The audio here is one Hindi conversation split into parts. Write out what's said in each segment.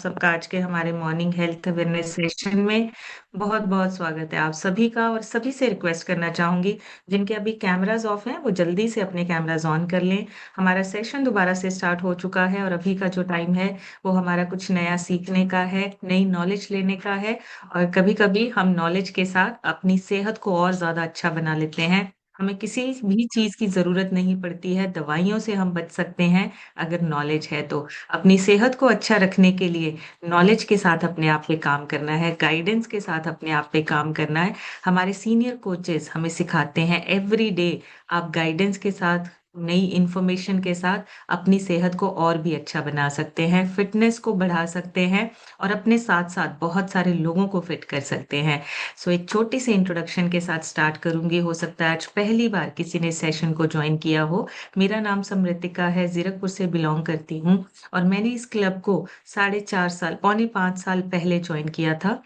सबका आज के हमारे मॉर्निंग हेल्थ अवेयरनेस सेशन में बहुत बहुत स्वागत है आप सभी का। और सभी से रिक्वेस्ट करना चाहूंगी जिनके अभी कैमरास ऑफ हैं वो जल्दी से अपने कैमरास ऑन कर लें। हमारा सेशन दोबारा से स्टार्ट हो चुका है और अभी का जो टाइम है वो हमारा कुछ नया सीखने का है, नई नॉलेज लेने का है। और कभी कभी हम नॉलेज के साथ अपनी सेहत को और ज्यादा अच्छा बना लेते हैं। हमें किसी भी चीज की जरूरत नहीं पड़ती है, दवाइयों से हम बच सकते हैं अगर नॉलेज है तो। अपनी सेहत को अच्छा रखने के लिए नॉलेज के साथ अपने आप पे काम करना है, गाइडेंस के साथ अपने आप पे काम करना है। हमारे सीनियर कोचेस हमें सिखाते हैं एवरी डे। आप गाइडेंस के साथ, नई इंफॉर्मेशन के साथ अपनी सेहत को और भी अच्छा बना सकते हैं, फिटनेस को बढ़ा सकते हैं और अपने साथ साथ बहुत सारे लोगों को फिट कर सकते हैं। सो एक छोटी सी इंट्रोडक्शन के साथ स्टार्ट करूंगी। हो सकता है आज पहली बार किसी ने सेशन को ज्वाइन किया हो। मेरा नाम समृतिका है, जीरकपुर से बिलोंग करती हूँ और मैंने इस क्लब को 4.5 साल, पौने 5 साल पहले ज्वाइन किया था।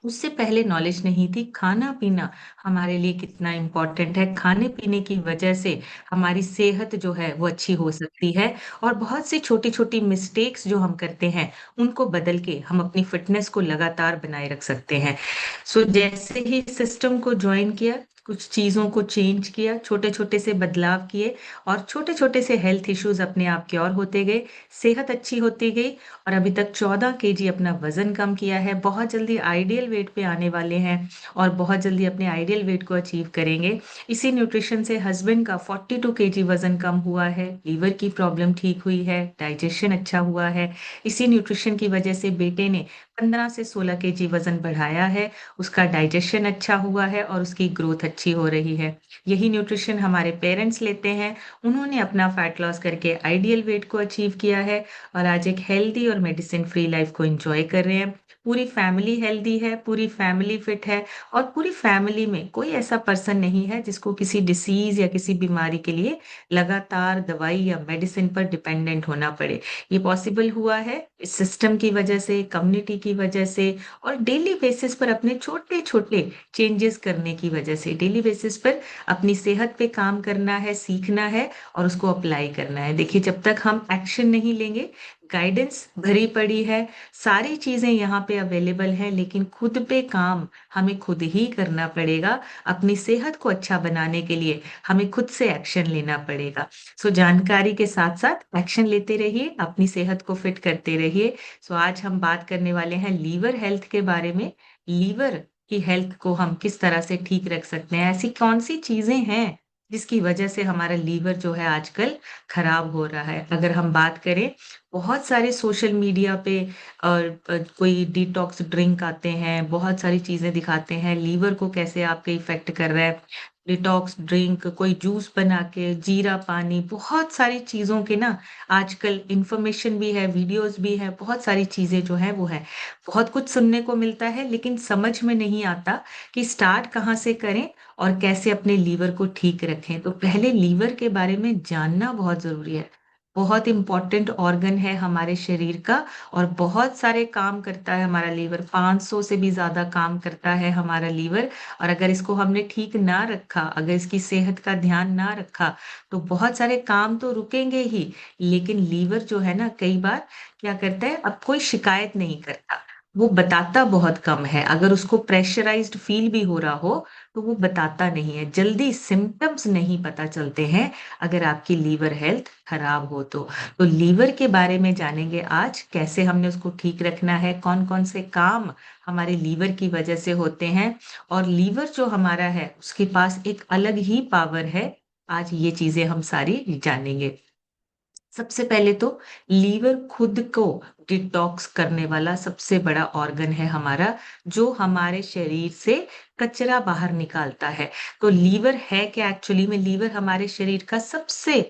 उससे पहले नॉलेज नहीं थी खाना पीना हमारे लिए कितना इम्पोर्टेंट है। खाने पीने की वजह से हमारी सेहत जो है वो अच्छी हो सकती है और बहुत सी छोटी छोटी मिस्टेक्स जो हम करते हैं उनको बदल के हम अपनी फिटनेस को लगातार बनाए रख सकते हैं। सो जैसे ही सिस्टम को ज्वाइन किया, कुछ चीजों को चेंज किया, छोटे छोटे से बदलाव किए और छोटे छोटे से हेल्थ इश्यूज अपने आप के और होते गए, सेहत अच्छी होती गई। और अभी तक 14 kg अपना वजन कम किया है। बहुत जल्दी आइडियल वेट पे आने वाले हैं और बहुत जल्दी अपने आइडियल वेट को अचीव करेंगे। इसी न्यूट्रिशन से हस्बैंड का 42 kg वजन कम हुआ है, लीवर की प्रॉब्लम ठीक हुई है, डाइजेशन अच्छा हुआ है। इसी न्यूट्रिशन की वजह से बेटे ने 15 से 16 kg वजन बढ़ाया है, उसका डाइजेशन अच्छा हुआ है और उसकी ग्रोथ अच्छी हो रही है। यही न्यूट्रिशन हमारे पेरेंट्स लेते हैं, उन्होंने अपना फैट लॉस करके आइडियल वेट को अचीव किया है और आज एक हेल्दी और मेडिसिन फ्री लाइफ को एंजॉय कर रहे हैं। पूरी फैमिली हेल्दी है, पूरी फैमिली फिट है और पूरी फैमिली में कोई ऐसा पर्सन नहीं है जिसको किसी डिसीज या किसी बीमारी के लिए लगातार दवाई या मेडिसिन पर डिपेंडेंट होना पड़े। ये पॉसिबल हुआ है इस सिस्टम की वजह से, कम्युनिटी की वजह से और डेली बेसिस पर अपने छोटे छोटे चेंजेस करने की वजह से। डेली बेसिस पर अपनी सेहत पे काम करना है, सीखना है और उसको अप्लाई करना है। देखिए, जब तक हम एक्शन नहीं लेंगे, गाइडेंस भरी पड़ी है, सारी चीजें यहाँ पे अवेलेबल है, लेकिन खुद पे काम हमें खुद ही करना पड़ेगा। अपनी सेहत को अच्छा बनाने के लिए हमें खुद से एक्शन लेना पड़ेगा। सो जानकारी के साथ साथ एक्शन लेते रहिए, अपनी सेहत को फिट करते रहिए। सो आज हम बात करने वाले हैं लीवर हेल्थ के बारे में। लीवर की हेल्थ को हम किस तरह से ठीक रख सकते हैं, ऐसी कौन सी चीजें हैं जिसकी वजह से हमारा लीवर जो है आजकल खराब हो रहा है। अगर हम बात करें, बहुत सारे सोशल मीडिया पे और कोई डिटॉक्स ड्रिंक आते हैं, बहुत सारी चीजें दिखाते हैं लीवर को कैसे आपके इफेक्ट कर रहा है। डिटॉक्स ड्रिंक, कोई जूस बना के, जीरा पानी, बहुत सारी चीजों के ना आजकल इंफॉर्मेशन भी है, वीडियोस भी है, बहुत सारी चीजें जो है वो है। बहुत कुछ सुनने को मिलता है लेकिन समझ में नहीं आता कि स्टार्ट कहाँ से करें और कैसे अपने लीवर को ठीक रखें। तो पहले लीवर के बारे में जानना बहुत जरूरी है। बहुत इंपॉर्टेंट ऑर्गन है हमारे शरीर का और बहुत सारे काम करता है हमारा लीवर। 500 से भी ज्यादा काम करता है हमारा लीवर। और अगर इसको हमने ठीक ना रखा, अगर इसकी सेहत का ध्यान ना रखा तो बहुत सारे काम तो रुकेंगे ही, लेकिन लीवर जो है ना कई बार क्या करता है, अब कोई शिकायत नहीं करता, वो बताता बहुत कम है। अगर उसको प्रेशराइज्ड फील भी हो रहा हो तो वो बताता नहीं है, जल्दी सिम्टम्स नहीं पता चलते हैं अगर आपकी लीवर हेल्थ खराब हो तो लीवर के बारे में जानेंगे आज, कैसे हमने उसको ठीक रखना है, कौन कौन से काम हमारे लीवर की वजह से होते हैं। और लीवर जो हमारा है उसके पास एक अलग ही पावर है। आज ये चीजें हम सारी जानेंगे। सबसे पहले तो लीवर खुद को डिटॉक्स करने वाला सबसे बड़ा ऑर्गन है हमारा, जो हमारे शरीर से कचरा बाहर निकालता है। तो लीवर है क्या एक्चुअली में? लीवर हमारे शरीर का सबसे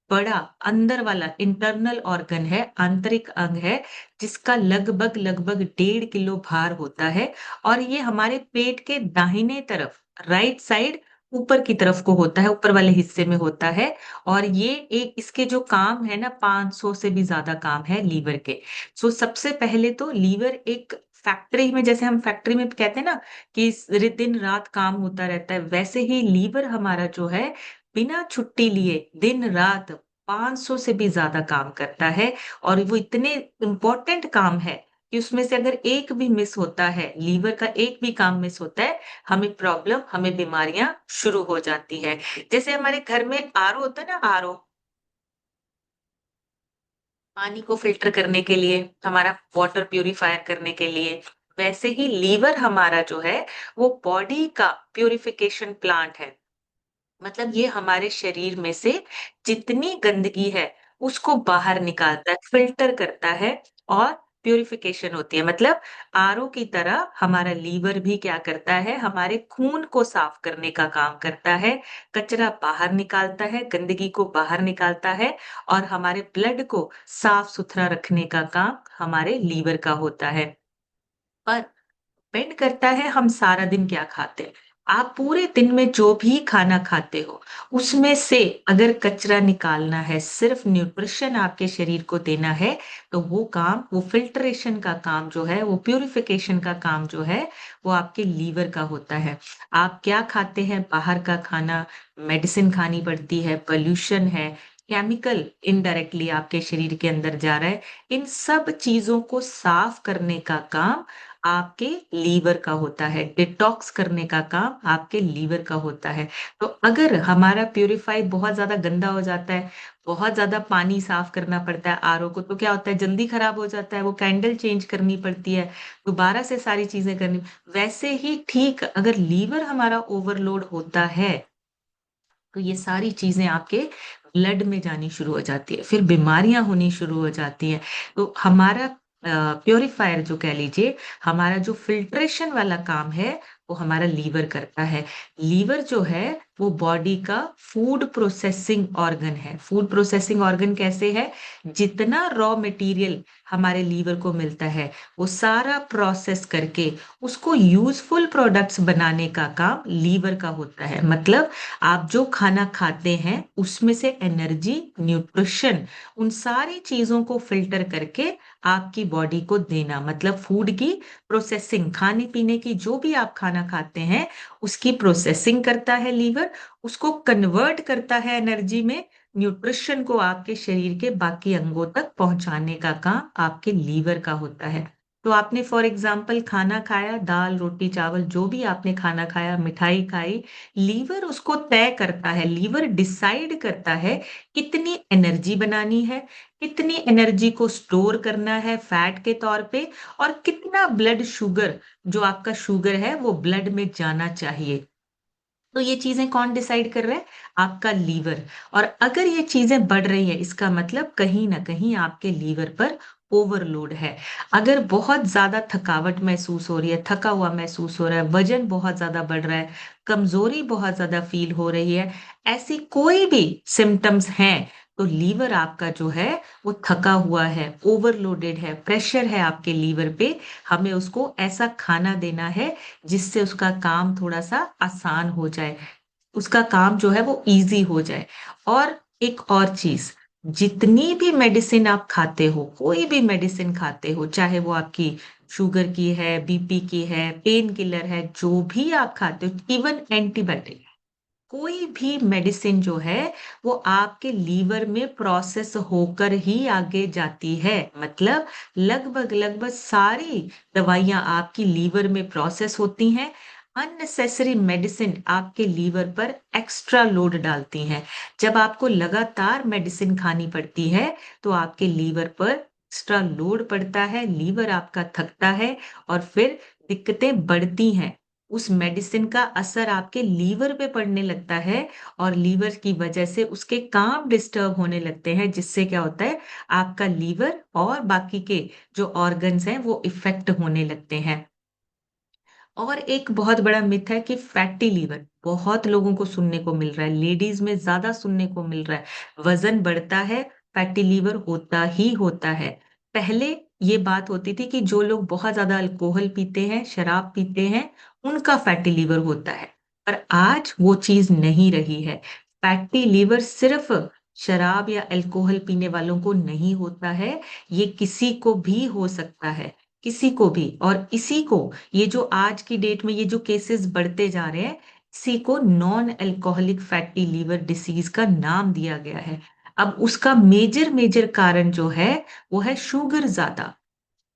बड़ा अंदर वाला इंटरनल ऑर्गन है, आंतरिक अंग है, जिसका लगभग लगभग 1.5 किलो भार होता है। और ये हमारे पेट के दाहिने तरफ, राइट साइड, ऊपर की तरफ को होता है, ऊपर वाले हिस्से में होता है। और ये एक, इसके जो काम है ना, 500 से भी ज्यादा काम है लीवर के। सो सबसे पहले तो लीवर एक फैक्ट्री में, जैसे हम फैक्ट्री में कहते हैं ना कि दिन रात काम होता रहता है, वैसे ही लीवर हमारा जो है बिना छुट्टी लिए दिन रात 500 से भी ज्यादा काम करता है। और वो इतने इम्पोर्टेंट काम है कि उसमें से अगर एक भी मिस होता है, लीवर का एक भी काम मिस होता है, हमें प्रॉब्लम, हमें बीमारियां शुरू हो जाती है। जैसे हमारे घर में आरओ होता है ना, आरओ, पानी को फिल्टर करने के लिए, हमारा वाटर प्यूरिफायर करने के लिए, वैसे ही लीवर हमारा जो है वो बॉडी का प्यूरिफिकेशन प्लांट है। मतलब ये हमारे शरीर में से जितनी गंदगी है उसको बाहर निकालता है, फिल्टर करता है, और प्यूरिफिकेशन होती है। मतलब आरओ की तरह हमारा लीवर भी क्या करता है, हमारे खून को साफ करने का काम करता है, कचरा बाहर निकालता है, गंदगी को बाहर निकालता है, और हमारे ब्लड को साफ सुथरा रखने का काम हमारे लीवर का होता है। पर डिपेंड करता है हम सारा दिन क्या खाते हैं। आप पूरे दिन में जो भी खाना खाते हो, उसमें से अगर कचरा निकालना है, सिर्फ न्यूट्रिशन आपके शरीर को देना है, तो वो काम, वो फिल्ट्रेशन का काम जो है, वो प्यूरिफिकेशन का काम जो है, वो आपके लीवर का होता है। आप क्या खाते हैं, बाहर का खाना, मेडिसिन खानी पड़ती है, पोल्यूशन है, केमिकल इनडायरेक्टली आपके शरीर के अंदर जा रहा है, इन सब चीजों को साफ करने का काम आपके लीवर का होता है। डिटॉक्स करने का काम आपके लीवर का होता है। तो अगर हमारा प्यूरिफाई बहुत ज्यादा गंदा हो जाता है, बहुत ज्यादा पानी साफ करना पड़ता है आरओ को, तो क्या होता है, जल्दी खराब हो जाता है, वो कैंडल चेंज करनी पड़ती है, दोबारा से सारी चीजें करनी। वैसे ही ठीक अगर लीवर हमारा ओवरलोड होता है, तो ये सारी चीजें आपके ब्लड में जानी शुरू हो जाती है, फिर बीमारियां होनी शुरू हो जाती है। तो हमारा प्योरीफायर जो कह लीजिए, हमारा जो फिल्ट्रेशन वाला काम है, वो हमारा लीवर करता है। लीवर जो है वो बॉडी का फूड प्रोसेसिंग ऑर्गन है। फूड प्रोसेसिंग ऑर्गन कैसे है, जितना रॉ मटेरियल हमारे लीवर को मिलता है, वो सारा प्रोसेस करके उसको यूजफुल प्रोडक्ट्स बनाने का काम लीवर का होता है। मतलब आप जो खाना खाते हैं उसमें से एनर्जी, न्यूट्रिशन, उन सारी चीजों को फिल्टर करके आपकी बॉडी को देना, मतलब फूड की प्रोसेसिंग, खाने पीने की जो भी आप खाना खाते हैं उसकी प्रोसेसिंग करता है लीवर, उसको कन्वर्ट करता है एनर्जी में, न्यूट्रिशन को आपके शरीर के बाकी अंगों तक पहुंचाने का काम आपके लीवर का होता है। तो आपने फॉर एग्जाम्पल खाना खाया, दाल रोटी चावल जो भी आपने खाना खाया, मिठाई खाई, लीवर उसको तय करता है, लीवर डिसाइड करता है कितनी एनर्जी बनानी है, कितनी एनर्जी को स्टोर करना है फैट के तौर पे, और कितना ब्लड शुगर, जो आपका शुगर है वो ब्लड में जाना चाहिए। तो ये चीजें कौन डिसाइड कर रहा है, आपका लीवर। और अगर ये चीजें बढ़ रही है, इसका मतलब कहीं ना कहीं आपके लीवर पर ओवरलोड है। अगर बहुत ज्यादा थकावट महसूस हो रही है, थका हुआ महसूस हो रहा है, वजन बहुत ज्यादा बढ़ रहा है, कमजोरी बहुत ज्यादा फील हो रही है, ऐसी कोई भी सिम्टम्स हैं, तो लीवर आपका जो है वो थका हुआ है, ओवरलोडेड है, प्रेशर है आपके लीवर पे। हमें उसको ऐसा खाना देना है जिससे उसका काम थोड़ा सा आसान हो जाए, उसका काम जो है वो इजी हो जाए। और एक और चीज, जितनी भी मेडिसिन आप खाते हो, कोई भी मेडिसिन खाते हो, चाहे वो आपकी शुगर की है, बीपी की है, पेन किलर है, जो भी आप खाते हो, इवन एंटीबायोटिक, कोई भी मेडिसिन जो है वो आपके लीवर में प्रोसेस होकर ही आगे जाती है। मतलब लगभग लगभग सारी दवाइयां आपकी लीवर में प्रोसेस होती हैं। अननेसेसरी मेडिसिन आपके लीवर पर एक्स्ट्रा लोड डालती हैं। जब आपको लगातार मेडिसिन खानी पड़ती है, तो आपके लीवर पर एक्स्ट्रा लोड पड़ता है, लीवर आपका थकता है, और फिर दिक्कतें बढ़ती हैं। उस मेडिसिन का असर आपके लीवर पे पड़ने लगता है, और लीवर की वजह से उसके काम डिस्टर्ब होने लगते हैं, जिससे क्या होता है, आपका लीवर और बाकी के जो ऑर्गन्स हैं वो इफेक्ट होने लगते हैं। और एक बहुत बड़ा मिथ है कि फैटी लीवर बहुत लोगों को सुनने को मिल रहा है, लेडीज में ज्यादा सुनने को मिल रहा है। वजन बढ़ता है, फैटी लीवर होता ही होता है। पहले ये बात होती थी कि जो लोग बहुत ज्यादा अल्कोहल पीते हैं, शराब पीते हैं, उनका फैटी लीवर होता है। पर आज वो चीज नहीं रही है। फैटी लीवर सिर्फ शराब या अल्कोहल पीने वालों को नहीं होता है, ये किसी को भी हो सकता है, किसी को भी। और इसी को, ये जो आज की डेट में ये जो केसेस बढ़ते जा रहे हैं, इसी को non alcoholic fatty liver disease का नाम दिया गया है। अब उसका मेजर मेजर कारण जो है वो है शुगर ज्यादा,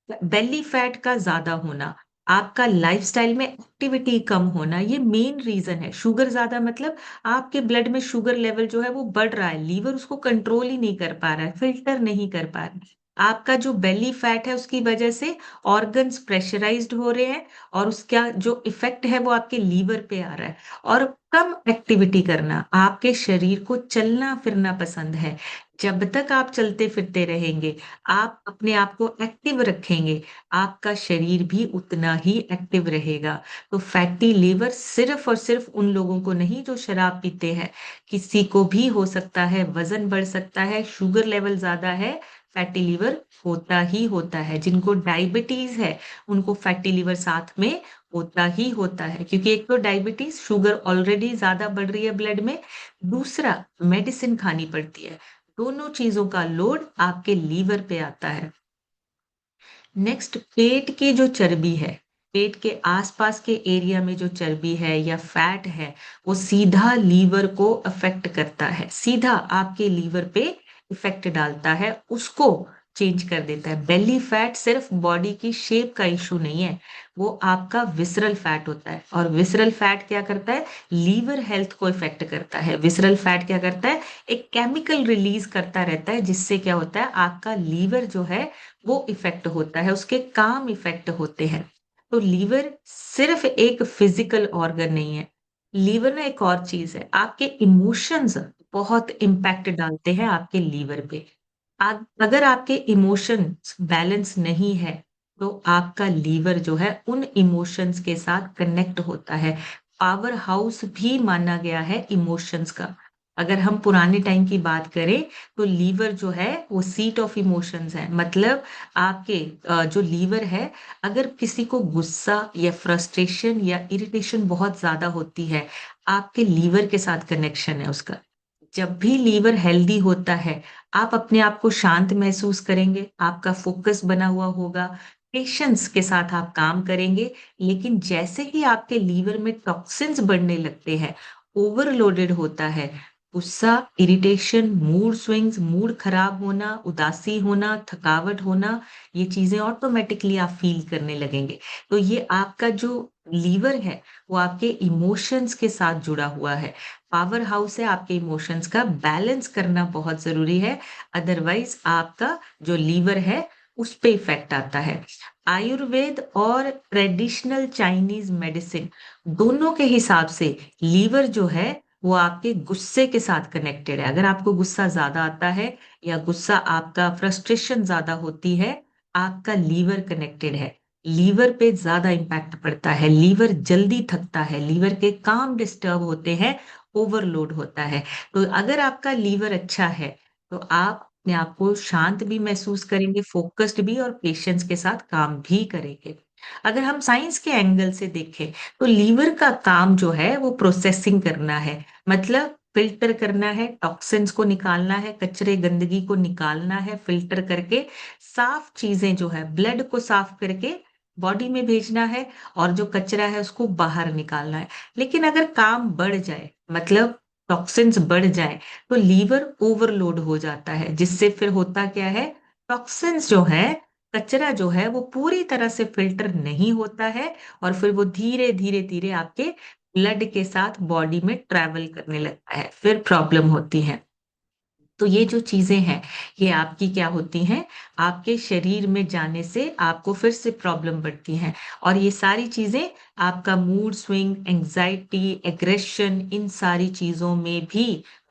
बेली फैट का ज्यादा होना, आपका लाइफस्टाइल में एक्टिविटी कम होना, ये मेन रीजन है। शुगर ज्यादा मतलब आपके ब्लड में शुगर लेवल जो है वो बढ़ रहा है, लीवर उसको कंट्रोल ही नहीं कर पा रहा है, फिल्टर नहीं कर पा रहा है। आपका जो बेली फैट है उसकी वजह से ऑर्गन्स प्रेशराइज्ड हो रहे हैं, और उसका जो इफेक्ट है वो आपके लीवर पे आ रहा है। और कम एक्टिविटी करना, आपके शरीर को चलना फिरना पसंद है, जब तक आप चलते फिरते रहेंगे, आप अपने आप को एक्टिव रखेंगे, आपका शरीर भी उतना ही एक्टिव रहेगा। तो फैटी लीवर सिर्फ और सिर्फ उन लोगों को नहीं जो शराब पीते हैं, किसी को भी हो सकता है, वजन बढ़ सकता है, शुगर लेवल ज्यादा है, फैटी लीवर होता ही होता है। जिनको डायबिटीज है उनको फैटी लीवर साथ में होता ही होता है, क्योंकि एक तो डायबिटीज, शुगर ऑलरेडी ज्यादा बढ़ रही है ब्लड में, दूसरा मेडिसिन खानी पड़ती है, दोनों चीजों का लोड आपके लीवर पे आता है। नेक्स्ट, पेट की जो चर्बी है, पेट के आसपास के एरिया में जो चर्बी है या फैट है, वो सीधा लीवर को अफेक्ट करता है, सीधा आपके लीवर पे इफेक्ट डालता है, उसको चेंज कर देता है। बेली फैट सिर्फ बॉडी की शेप का इशू नहीं है, वो आपका विसरल फैट होता है। और विसरल फैट क्या करता है? लीवर हेल्थ को इफेक्ट करता है। विसरल फैट क्या करता है? एक केमिकल रिलीज करता रहता है, जिससे क्या होता है, आपका लीवर जो है वो इफेक्ट होता है, उसके काम इफेक्ट होते हैं। तो लीवर सिर्फ एक फिजिकल ऑर्गन नहीं है, लीवर ना एक और चीज है, आपके इमोशंस बहुत इम्पैक्ट डालते हैं आपके लीवर पे। अगर आपके इमोशंस बैलेंस नहीं है, तो आपका लीवर जो है उन इमोशंस के साथ कनेक्ट होता है। पावर हाउस भी माना गया है इमोशंस का। अगर हम पुराने टाइम की बात करें, तो लीवर जो है वो सीट ऑफ इमोशंस है। मतलब आपके जो लीवर है, अगर किसी को गुस्सा या फ्रस्ट्रेशन या इरिटेशन बहुत ज्यादा होती है, आपके लीवर के साथ कनेक्शन है उसका। जब भी लीवर हेल्दी होता है, आप अपने आप को शांत महसूस करेंगे, आपका फोकस बना हुआ होगा, पेशेंस के साथ आप काम करेंगे। लेकिन जैसे ही आपके लीवर में टॉक्सिन्स बढ़ने लगते हैं, ओवरलोडेड होता है, गुस्सा, इरिटेशन, मूड स्विंग्स, मूड खराब होना, उदासी होना, थकावट होना, ये चीजें ऑटोमेटिकली आप फील करने लगेंगे। तो ये आपका जो लीवर है वो आपके इमोशंस के साथ जुड़ा हुआ है, पावर हाउस है, आपके इमोशंस का बैलेंस करना बहुत जरूरी है। अदरवाइज आपका जो लीवर है उस पे इफेक्ट आता है। आयुर्वेद और ट्रेडिशनल चाइनीज मेडिसिन दोनों के हिसाब से लीवर जो है वो आपके गुस्से के साथ कनेक्टेड है। अगर आपको गुस्सा ज्यादा आता है या गुस्सा आपका फ्रस्ट्रेशन ज्यादा होती है, आपका लीवर कनेक्टेड है, लीवर पे ज्यादा इम्पैक्ट पड़ता है, लीवर जल्दी थकता है, लीवर के काम डिस्टर्ब होते हैं, ओवरलोड होता है। तो अगर आपका लीवर अच्छा है, तो आप अपने आप को शांत भी महसूस करेंगे, फोकस्ड भी, और पेशेंस के साथ काम भी करेंगे। अगर हम साइंस के एंगल से देखें, तो लीवर का काम जो है वो प्रोसेसिंग करना है, मतलब फिल्टर करना है, टॉक्सिन्स को निकालना है, कचरे गंदगी को निकालना है, फिल्टर करके साफ चीजें जो है ब्लड को साफ करके बॉडी में भेजना है, और जो कचरा है उसको बाहर निकालना है। लेकिन अगर काम बढ़ जाए, मतलब टॉक्सिन्स बढ़ जाए, तो लीवर ओवरलोड हो जाता है, जिससे फिर होता क्या है, टॉक्सिन्स जो है, कचरा जो है वो पूरी तरह से फिल्टर नहीं होता है, और फिर वो धीरे धीरे धीरे आपके ब्लड के साथ बॉडी में ट्रैवल करने लगता है, फिर प्रॉब्लम होती है। तो ये जो चीजें हैं, ये आपकी क्या होती हैं, आपके शरीर में जाने से आपको फिर से प्रॉब्लम बढ़ती हैं। और ये सारी चीजें आपका मूड स्विंग, एंजाइटी, एग्रेशन, इन सारी चीजों में भी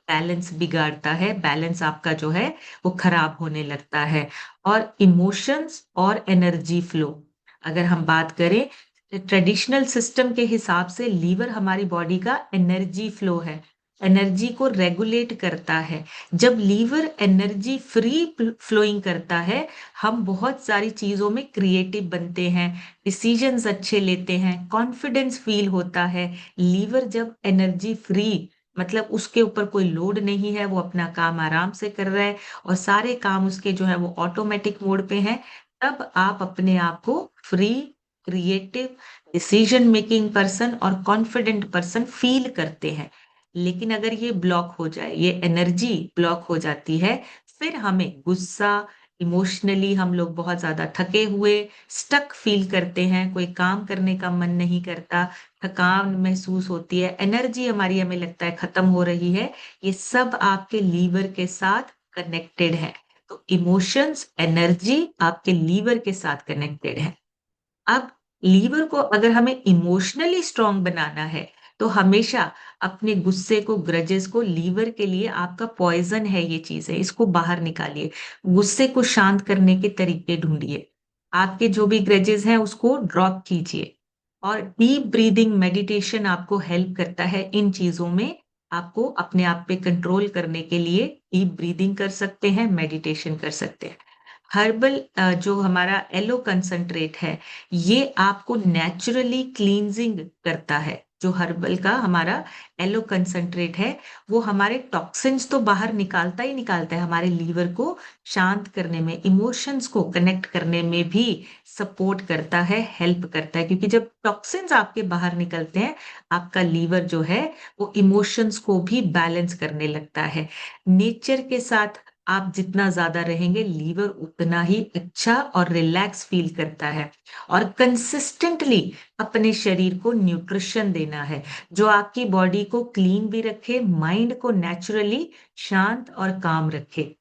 बैलेंस बिगाड़ता है, बैलेंस आपका जो है वो खराब होने लगता है। और इमोशंस और एनर्जी फ्लो, अगर हम बात करें, ट्रेडिशनल सिस्टम के हिसाब से लीवर हमारी बॉडी का एनर्जी फ्लो है, एनर्जी को रेगुलेट करता है। जब लीवर एनर्जी फ्री फ्लोइंग करता है, हम बहुत सारी चीजों में क्रिएटिव बनते हैं, डिसीजंस अच्छे लेते हैं, कॉन्फिडेंस फील होता है। लीवर जब एनर्जी फ्री, मतलब उसके ऊपर कोई लोड नहीं है, वो अपना काम आराम से कर रहा है, और सारे काम उसके जो है वो ऑटोमेटिक मोड पे हैं, तब आप अपने आप को free, creative, decision making person और कॉन्फिडेंट पर्सन फील करते हैं। लेकिन अगर ये ब्लॉक हो जाए, ये एनर्जी ब्लॉक हो जाती है, फिर हमें गुस्सा, इमोशनली हम लोग बहुत ज्यादा थके हुए, स्टक फील करते हैं, कोई काम करने का मन नहीं करता, थकान महसूस होती है, एनर्जी हमारी हमें लगता है खत्म हो रही है। ये सब आपके लीवर के साथ कनेक्टेड है। तो इमोशंस, एनर्जी आपके लीवर के साथ कनेक्टेड है। अब लीवर को अगर हमें इमोशनली स्ट्रांग बनाना है, तो हमेशा अपने गुस्से को, ग्रजेस को, लीवर के लिए आपका पॉइजन है ये चीज है, इसको बाहर निकालिए। गुस्से को शांत करने के तरीके ढूंढिए। आपके जो भी ग्रजेस हैं उसको ड्रॉप कीजिए। और डीप ब्रीदिंग मेडिटेशन आपको हेल्प करता है इन चीजों में। आपको अपने आप पे कंट्रोल करने के लिए डीप ब्रीदिंग कर सकते हैं, मेडिटेशन कर सकते हैं। हर्बल जो हमारा एलो कंसंट्रेट है, ये आपको नेचुरली क्लींजिंग करता है। जो हर्बल का हमारा एलो कंसंट्रेट है, वो हमारे टॉक्सिन्स तो बाहर निकालता ही निकालता है, हमारे लीवर को शांत करने में, इमोशंस को कनेक्ट करने में भी सपोर्ट करता है, हेल्प करता है। क्योंकि जब टॉक्सिन्स आपके बाहर निकलते हैं, आपका लीवर जो है वो इमोशंस को भी बैलेंस करने लगता है। नेचर के साथ आप जितना ज्यादा रहेंगे, लीवर उतना ही अच्छा और रिलैक्स फील करता है। और कंसिस्टेंटली अपने शरीर को न्यूट्रिशन देना है, जो आपकी बॉडी को क्लीन भी रखे, माइंड को नेचुरली शांत और काम रखे।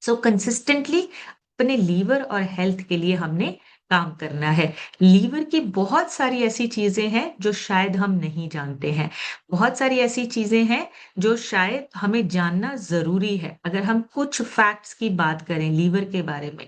सो कंसिस्टेंटली अपने लीवर और हेल्थ के लिए हमने काम करना है। लीवर की बहुत सारी ऐसी चीजें हैं जो शायद हम नहीं जानते हैं। बहुत सारी ऐसी चीजें हैं जो शायद हमें जानना जरूरी है। अगर हम कुछ फैक्ट्स की बात करें लीवर के बारे में,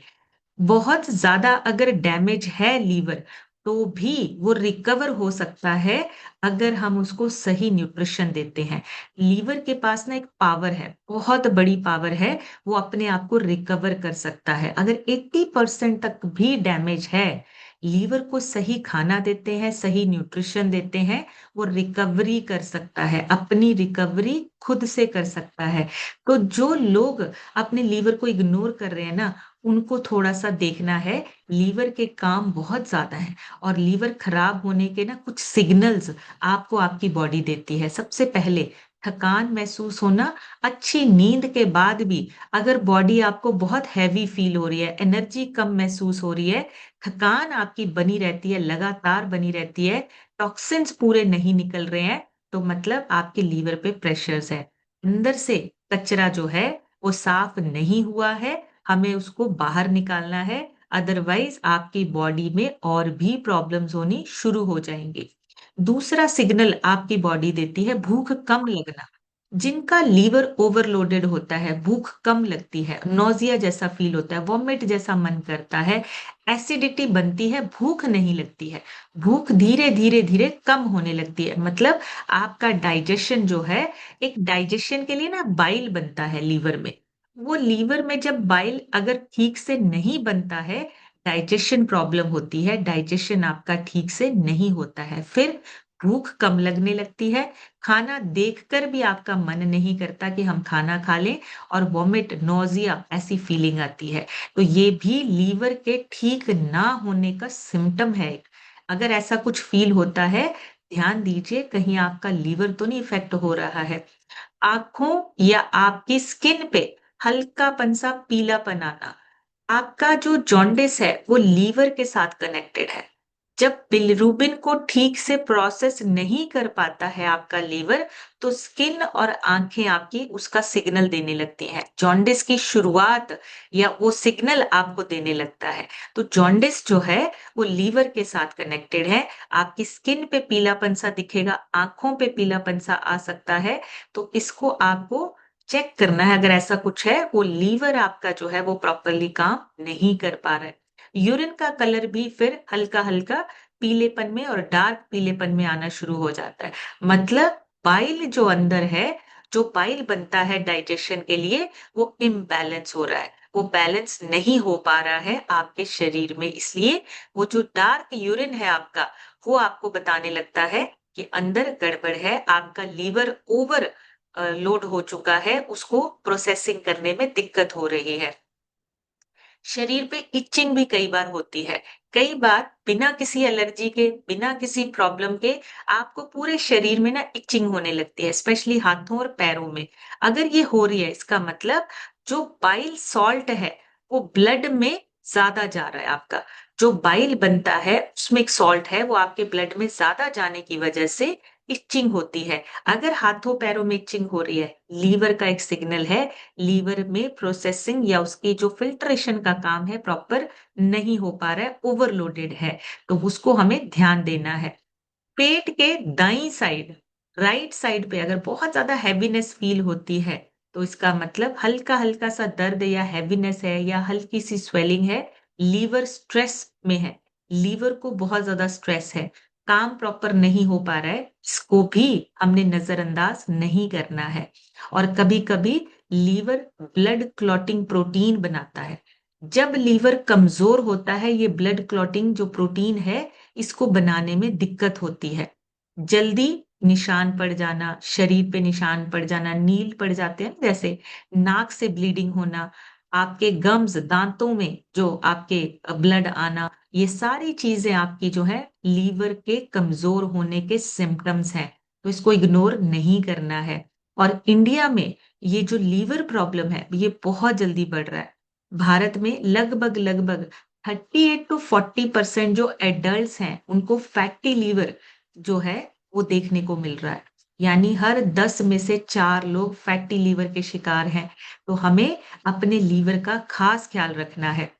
बहुत ज्यादा अगर डैमेज है लीवर, तो भी वो रिकवर हो सकता है अगर हम उसको सही न्यूट्रिशन देते हैं। लीवर के पास ना एक पावर है, बहुत बड़ी पावर है, वो अपने आप को रिकवर कर सकता है। अगर 80% तक भी डैमेज है, लीवर को सही खाना देते हैं, सही न्यूट्रिशन देते हैं, वो रिकवरी कर सकता है, अपनी रिकवरी खुद से कर सकता है। तो जो लोग अपने लीवर को इग्नोर कर रहे हैं ना, उनको थोड़ा सा देखना है। लीवर के काम बहुत ज्यादा है, और लीवर खराब होने के ना कुछ सिग्नल्स आपको आपकी बॉडी देती है। सबसे पहले थकान महसूस होना। अच्छी नींद के बाद भी अगर बॉडी आपको बहुत हैवी फील हो रही है, एनर्जी कम महसूस हो रही है, थकान आपकी बनी रहती है, लगातार बनी रहती है, टॉक्सिन्स पूरे नहीं निकल रहे हैं, तो मतलब आपके लीवर पे प्रेशर्स है। अंदर से कचरा जो है वो साफ नहीं हुआ है, हमें उसको बाहर निकालना है। अदरवाइज आपकी बॉडी में और भी प्रॉब्लम्स होनी शुरू हो जाएंगी। दूसरा सिग्नल आपकी बॉडी देती है भूख कम लगना। जिनका लीवर ओवरलोडेड होता है, भूख कम लगती है, नौजिया जैसा फील होता है, वॉमिट जैसा मन करता है, एसिडिटी बनती है, भूख नहीं लगती है, भूख धीरे धीरे धीरे कम होने लगती है, मतलब आपका डाइजेशन जो है, एक डाइजेशन के लिए ना बाइल बनता है लीवर में। वो लीवर में जब बाइल अगर ठीक से नहीं बनता है, डाइजेशन प्रॉब्लम होती है, डाइजेशन आपका ठीक से नहीं होता है, फिर भूख कम लगने लगती है, खाना देखकर भी आपका मन नहीं करता कि हम खाना खा लें, और वॉमिट, नोजिया ऐसी फीलिंग आती है। तो ये भी लीवर के ठीक ना होने का सिम्टम है। अगर ऐसा कुछ फील होता है, ध्यान दीजिए कहीं आपका लीवर तो नहीं इफेक्ट हो रहा है। आंखों या आपकी स्किन पे हल्कापन सा पीलापन आना, आपका जो जॉन्डिस है वो लीवर के साथ कनेक्टेड है। जब बिलिरुबिन को ठीक से प्रोसेस नहीं कर पाता है आपका लीवर, तो स्किन और आंखें आपकी उसका सिग्नल देने लगती हैं, जॉन्डिस की शुरुआत या वो सिग्नल आपको देने लगता है। तो जॉन्डिस जो है वो लीवर के साथ कनेक्टेड है। आपकी स्किन पे पीलापन सा दिखेगा, आंखों पे पीलापन सा आ सकता है, तो इसको आपको चेक करना है। अगर ऐसा कुछ है, वो लीवर आपका जो है वो प्रॉपरली काम नहीं कर पा रहा है। यूरिन का कलर भी फिर हल्का हल्का पीलेपन में और डार्क पीलेपन में आना शुरू हो जाता है। मतलब बाइल जो अंदर है, जो बाइल बनता है डाइजेशन के लिए, वो इम्बैलेंस हो रहा है, वो बैलेंस नहीं हो पा रहा है आपके शरीर में। इसलिए वो जो डार्क यूरिन है आपका, वो आपको बताने लगता है कि अंदर गड़बड़ है, आपका लीवर ओवर लोड हो चुका है, उसको प्रोसेसिंग करने में दिक्कत हो रही है। शरीर पे इचिंग भी कई बार होती है। कई बार बिना किसी एलर्जी के, बिना किसी प्रॉब्लम के आपको पूरे शरीर में ना इचिंग होने लगती है, स्पेशली हाथों और पैरों में। अगर ये हो रही है, इसका मतलब जो बाइल सॉल्ट है, वो ब्लड में ज़्यादा जा रहा है आपका। जो बाइल बनता है, उसमें एक सॉल्ट है, वो आपके ब्लड में ज़्यादा जाने की वजह से इचिंग होती है। अगर हाथों पैरों में इचिंग हो रही है, लीवर का एक सिग्नल है, लीवर में प्रोसेसिंग या उसकी जो फिल्ट्रेशन का काम है प्रॉपर नहीं हो पा रहा है, ओवरलोडेड है, तो उसको हमें ध्यान देना है। पेट के दाईं साइड, राइट साइड पे अगर बहुत ज्यादा हैवीनेस फील होती है, तो इसका मतलब हल्का हल्का सा दर्द या हैवीनेस है या हल्की सी स्वेलिंग है, लीवर स्ट्रेस में है, लीवर को बहुत ज्यादा स्ट्रेस है, काम प्रॉपर नहीं हो पा रहा है, इसको भी हमने नजरअंदाज नहीं करना है। और कभी कभी लीवर ब्लड क्लॉटिंग प्रोटीन बनाता है। जब लीवर कमजोर होता है, ये ब्लड क्लॉटिंग जो प्रोटीन है, इसको बनाने में दिक्कत होती है। जल्दी निशान पड़ जाना, शरीर पे निशान पड़ जाना, नील पड़ जाते हैं जैसे, नाक से ब्लीडिंग होना, आपके गम्स दांतों में जो आपके ब्लड आना, ये सारी चीजें आपकी जो है लीवर के कमजोर होने के सिम्टम्स हैं। तो इसको इग्नोर नहीं करना है। और इंडिया में ये जो लीवर प्रॉब्लम है, ये बहुत जल्दी बढ़ रहा है। भारत में लगभग लगभग 38 to 40% जो एडल्ट्स हैं, उनको फैटी लीवर जो है वो देखने को मिल रहा है। यानी हर 10 में से 4 लोग फैटी लीवर के शिकार हैं। तो हमें अपने लीवर का खास ख्याल रखना है।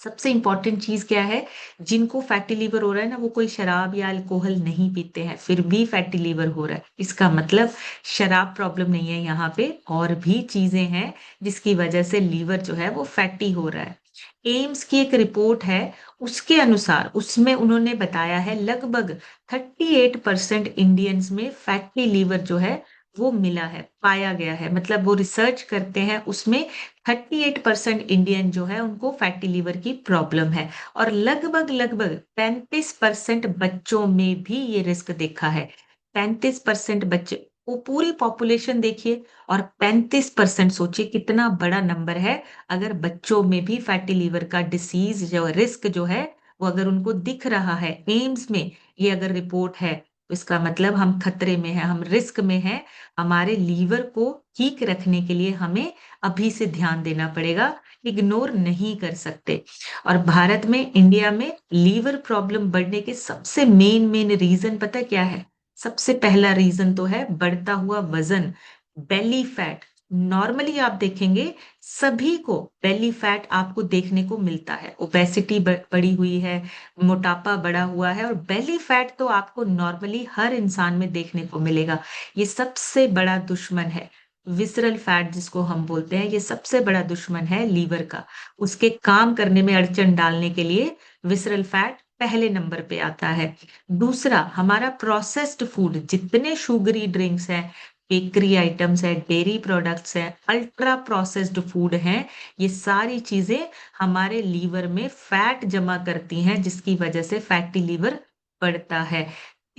सबसे इंपॉर्टेंट चीज क्या है, जिनको फैटी लीवर हो रहा है ना, वो कोई शराब या अल्कोहल नहीं पीते हैं, फिर भी फैटी लीवर हो रहा है, इसका मतलब शराब प्रॉब्लम नहीं है यहाँ पे, और भी चीजें हैं जिसकी वजह से लीवर जो है वो फैटी हो रहा है। एम्स की एक रिपोर्ट है, उसके अनुसार उसमें उन्होंने बताया है लगभग 38% इंडियंस में फैटी लीवर जो है वो मिला है, पाया गया है। मतलब वो रिसर्च करते हैं, उसमें 38% इंडियन जो है उनको फैटी लीवर की प्रॉब्लम है। और लगभग लगभग 35% बच्चों में भी ये रिस्क देखा है। 35% बच्चे, वो पूरी पॉपुलेशन देखिए, और 35% सोचिए कितना बड़ा नंबर है। अगर बच्चों में भी फैटी लीवर का डिसीज जो रिस्क जो है, वो अगर उनको दिख रहा है एम्स में, ये अगर रिपोर्ट है, तो इसका मतलब हम खतरे में हैं, हम रिस्क में हैं। हमारे लीवर को ठीक रखने के लिए हमें अभी से ध्यान देना पड़ेगा, इग्नोर नहीं कर सकते। और भारत में, इंडिया में लीवर प्रॉब्लम बढ़ने के सबसे मेन मेन रीजन पता है क्या है? सबसे पहला रीजन तो है बढ़ता हुआ वजन, बेली फैट। नॉर्मली आप देखेंगे सभी को बेली फैट आपको देखने को मिलता है, ओबेसिटी बढ़ी हुई है, मोटापा बढ़ा हुआ है, और बेली फैट तो आपको नॉर्मली हर इंसान में देखने को मिलेगा। ये सबसे बड़ा दुश्मन है। विसरल फैट जिसको हम बोलते हैं, ये सबसे बड़ा दुश्मन है लीवर का। उसके काम करने में अड़चन डालने के लिए विसरल फैट पहले नंबर पे आता है। दूसरा, हमारा प्रोसेस्ड फूड, जितने शुगरी ड्रिंक्स हैं, बेकरी आइटम्स है, डेयरी प्रोडक्ट्स है, अल्ट्रा प्रोसेस्ड फूड हैं, ये सारी चीजें हमारे लीवर में फैट जमा करती हैं, जिसकी वजह से फैटी लीवर बढ़ता है।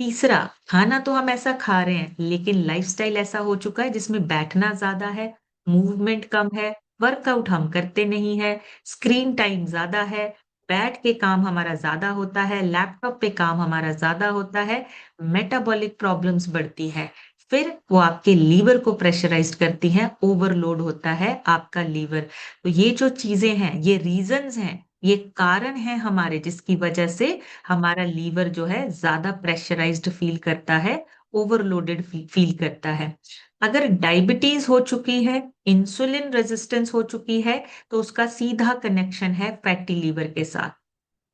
तीसरा, खाना तो हम ऐसा खा रहे हैं, लेकिन लाइफस्टाइल ऐसा हो चुका है जिसमें बैठना ज्यादा है, मूवमेंट कम है, वर्कआउट हम करते नहीं है, स्क्रीन टाइम ज्यादा है, बैठ के काम हमारा ज्यादा होता है, लैपटॉप पे काम हमारा ज्यादा होता है, मेटाबॉलिक प्रॉब्लम्स बढ़ती हैं। फिर वो आपके लीवर को प्रेशराइज करती हैं, ओवरलोड होता है आपका लीवर। तो ये जो चीजें हैं, ये रीजंस हैं, ये कारण हैं हमारे, जिसकी वजह से हमारा लीवर जो है ज्यादा प्रेशराइज्ड फील करता है, ओवरलोडेड फील करता है। अगर डायबिटीज हो चुकी है, इंसुलिन रेजिस्टेंस हो चुकी है, तो उसका सीधा कनेक्शन है फैटी लीवर के साथ।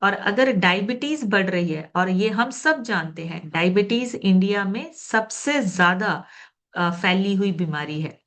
और अगर डायबिटीज बढ़ रही है, और ये हम सब जानते हैं, डायबिटीज इंडिया में सबसे ज्यादा फैली हुई बीमारी है,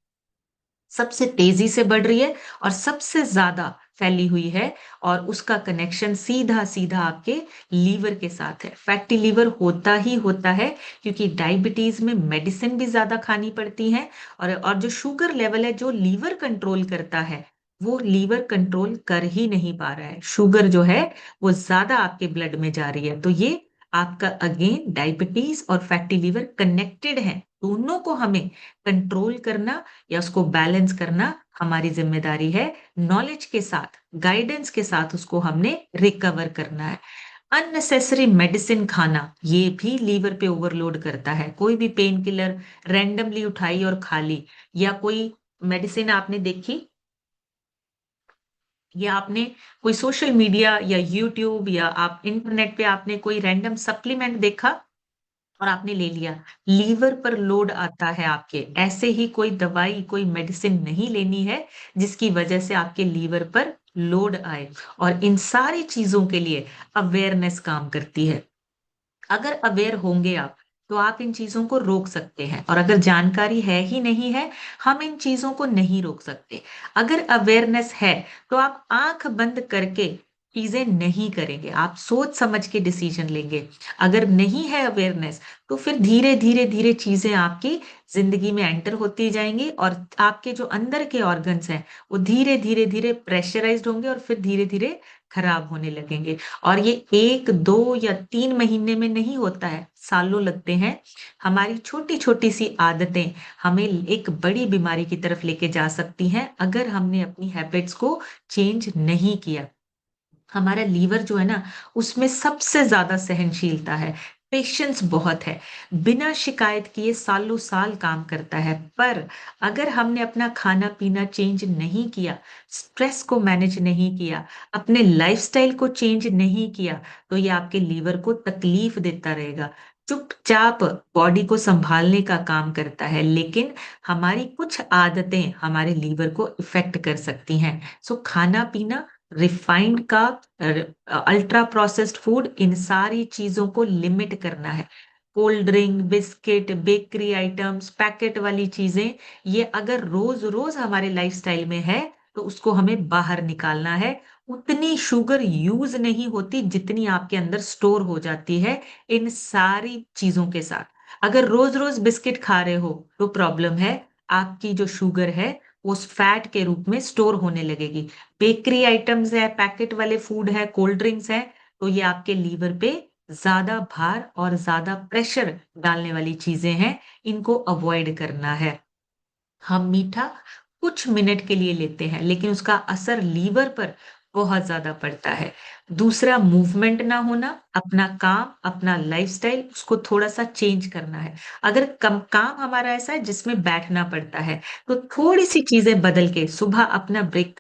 सबसे तेजी से बढ़ रही है और सबसे ज्यादा फैली हुई है, और उसका कनेक्शन सीधा सीधा आपके लीवर के साथ है। फैटी लीवर होता ही होता है, क्योंकि डायबिटीज में मेडिसिन भी ज्यादा खानी पड़ती है, और जो शुगर लेवल है, जो लीवर कंट्रोल करता है, वो लीवर कंट्रोल कर ही नहीं पा रहा है। शुगर जो है वो ज्यादा आपके ब्लड में जा रही है। तो ये आपका अगेन डायबिटीज और फैटी लीवर कनेक्टेड है, दोनों को हमें कंट्रोल करना या उसको बैलेंस करना हमारी ज़िम्मेदारी है। नॉलेज के साथ, गाइडेंस के साथ उसको हमने रिकवर करना है। अननेसेसरी मेडिसिन खाना, ये भी लीवर पे ओवरलोड करता है। कोई भी पेन किलर रैंडमली उठाई और खा ली, या कोई मेडिसिन आपने देखी, या आपने कोई सोशल मीडिया या यूट्यूब या आप इंटरनेट पे आपने कोई रैंडम सप्लीमेंट देखा और आपने ले लिया, लीवर पर लोड आता है आपके। ऐसे ही कोई दवाई, कोई मेडिसिन नहीं लेनी है जिसकी वजह से आपके लीवर पर लोड आए। और इन सारी चीजों के लिए अवेयरनेस काम करती है। अगर अवेयर होंगे आप, तो आप इन चीजों को रोक सकते हैं, और अगर जानकारी है ही नहीं है, हम इन चीजों को नहीं रोक सकते। अगर अवेयरनेस है, तो आप आंख बंद करके चीजें नहीं करेंगे, आप सोच समझ के डिसीजन लेंगे। अगर नहीं है अवेयरनेस, तो फिर धीरे धीरे धीरे चीजें आपकी जिंदगी में एंटर होती जाएंगी, और आपके जो अंदर के ऑर्गन्स हैं वो धीरे धीरे धीरे प्रेशराइज्ड होंगे और फिर धीरे धीरे खराब होने लगेंगे। और ये 1, 2 या 3 महीने में नहीं होता है, सालों लगते हैं। हमारी छोटी छोटी सी आदतें हमें एक बड़ी बीमारी की तरफ लेके जा सकती हैं, अगर हमने अपनी हैबिट्स को चेंज नहीं किया। हमारा लीवर जो है ना, उसमें सबसे ज्यादा सहनशीलता है, पेशेंस बहुत है। बिना शिकायत किए सालों साल काम करता है। पर अगर हमने अपना खाना पीना चेंज नहीं किया, स्ट्रेस को मैनेज नहीं किया, अपने लाइफस्टाइल को चेंज नहीं किया, तो ये आपके लीवर को तकलीफ देता रहेगा। चुपचाप बॉडी को संभालने का काम करता है, लेकिन हमारी कुछ आदतें हमारे लीवर को इफेक्ट कर सकती हैं। सो खाना पीना, रिफाइंड का, अल्ट्रा प्रोसेस्ड फूड, इन सारी चीजों को लिमिट करना है। Cold drink, biscuit, bakery items, packet वाली चीजें, ये अगर रोज रोज हमारे लाइफस्टाइल में है, तो उसको हमें बाहर निकालना है। उतनी शुगर यूज नहीं होती जितनी आपके अंदर स्टोर हो जाती है इन सारी चीजों के साथ। अगर रोज रोज बिस्किट खा रहे हो, तो प्रॉब्लम है, आपकी जो शुगर है वो फैट के रूप में स्टोर होने लगेगी। बेकरी आइटम्स है, पैकेट वाले फूड है, कोल्ड ड्रिंक्स है, तो ये आपके लीवर पे ज्यादा भार और ज्यादा प्रेशर डालने वाली चीजें हैं। इनको अवॉइड करना है। हम मीठा कुछ मिनट के लिए लेते हैं, लेकिन उसका असर लीवर पर बहुत ज्यादा पड़ता है। दूसरा, मूवमेंट ना होना, अपना काम, अपना लाइफस्टाइल, उसको थोड़ा सा चेंज करना है। अगर कम काम हमारा ऐसा है जिसमें बैठना पड़ता है, तो थोड़ी सी चीजें बदल के सुबह अपना ब्रेक,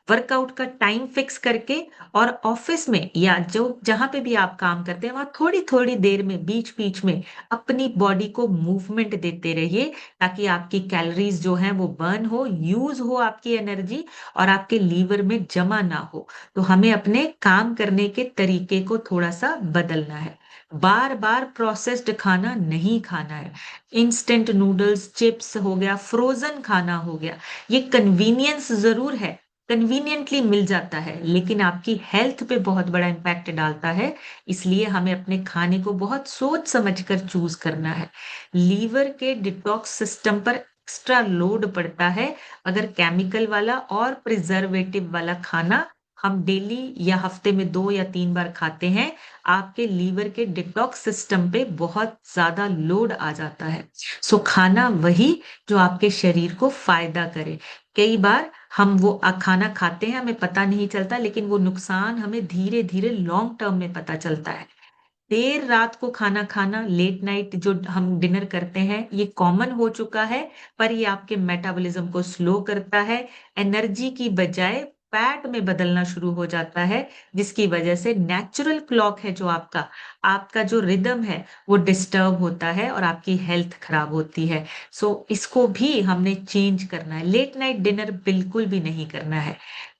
वर्कआउट का टाइम फिक्स करके, और ऑफिस में या जो जहां पे भी आप काम करते हैं, वहां थोड़ी थोड़ी देर में बीच बीच में अपनी बॉडी को मूवमेंट देते रहिए, ताकि आपकी कैलोरीज जो है वो बर्न हो, यूज हो आपकी एनर्जी, और आपके लीवर में जमा ना हो। तो हमें अपने काम करने के तरीके को थोड़ा सा बदलना है। बार बार प्रोसेस्ड खाना नहीं खाना है। इंस्टेंट नूडल्स, चिप्स हो गया, फ्रोजन खाना हो गया, ये कन्वीनियंस जरूर है, कन्वीनियंटली मिल जाता है, लेकिन आपकी हेल्थ पे बहुत बड़ा इम्पैक्ट डालता है। इसलिए हमें अपने खाने को बहुत सोच समझ कर चूज करना है। लीवर के डिटॉक्स सिस्टम पर एक्स्ट्रा लोड पड़ता है अगर केमिकल वाला और प्रिजर्वेटिव वाला खाना हम डेली या हफ्ते में 2 या 3 बार खाते हैं। आपके लीवर के डिटॉक्स सिस्टम पे बहुत ज्यादा लोड आ जाता है। सो खाना वही जो आपके शरीर को फायदा करे। कई बार हम वो खाना खाते हैं, हमें पता नहीं चलता, लेकिन वो नुकसान हमें धीरे धीरे लॉन्ग टर्म में पता चलता है। देर रात को खाना खाना, लेट नाइट जो हम डिनर करते हैं, ये कॉमन हो चुका है। पर ये आपके मेटाबॉलिज्म को स्लो करता है, एनर्जी की बजाय फैट में बदलना शुरू हो जाता है, जिसकी वजह से नेचुरल क्लॉक है जो आपका आपका जो रिदम है वो डिस्टर्ब होता है और आपकी हेल्थ खराब होती है। सो इसको भी हमने चेंज करना है। लेट नाइट डिनर बिल्कुल भी नहीं करना है।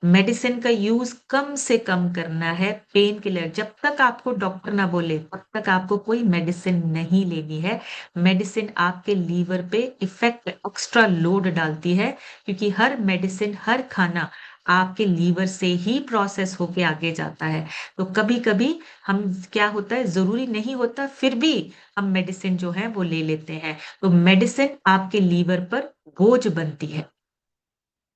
मेडिसिन का यूज कम से कम करना है। पेन किलर, जब तक आपको डॉक्टर ना बोले तब तक आपको कोई मेडिसिन नहीं लेनी है। मेडिसिन आपके लीवर पे इफेक्ट, एक्स्ट्रा लोड डालती है, क्योंकि हर मेडिसिन, हर खाना आपके लीवर से ही प्रोसेस होके आगे जाता है। तो कभी कभी हम, क्या होता है, जरूरी नहीं होता, फिर भी हम मेडिसिन जो है वो ले लेते हैं। तो मेडिसिन आपके लीवर पर बोझ बनती है।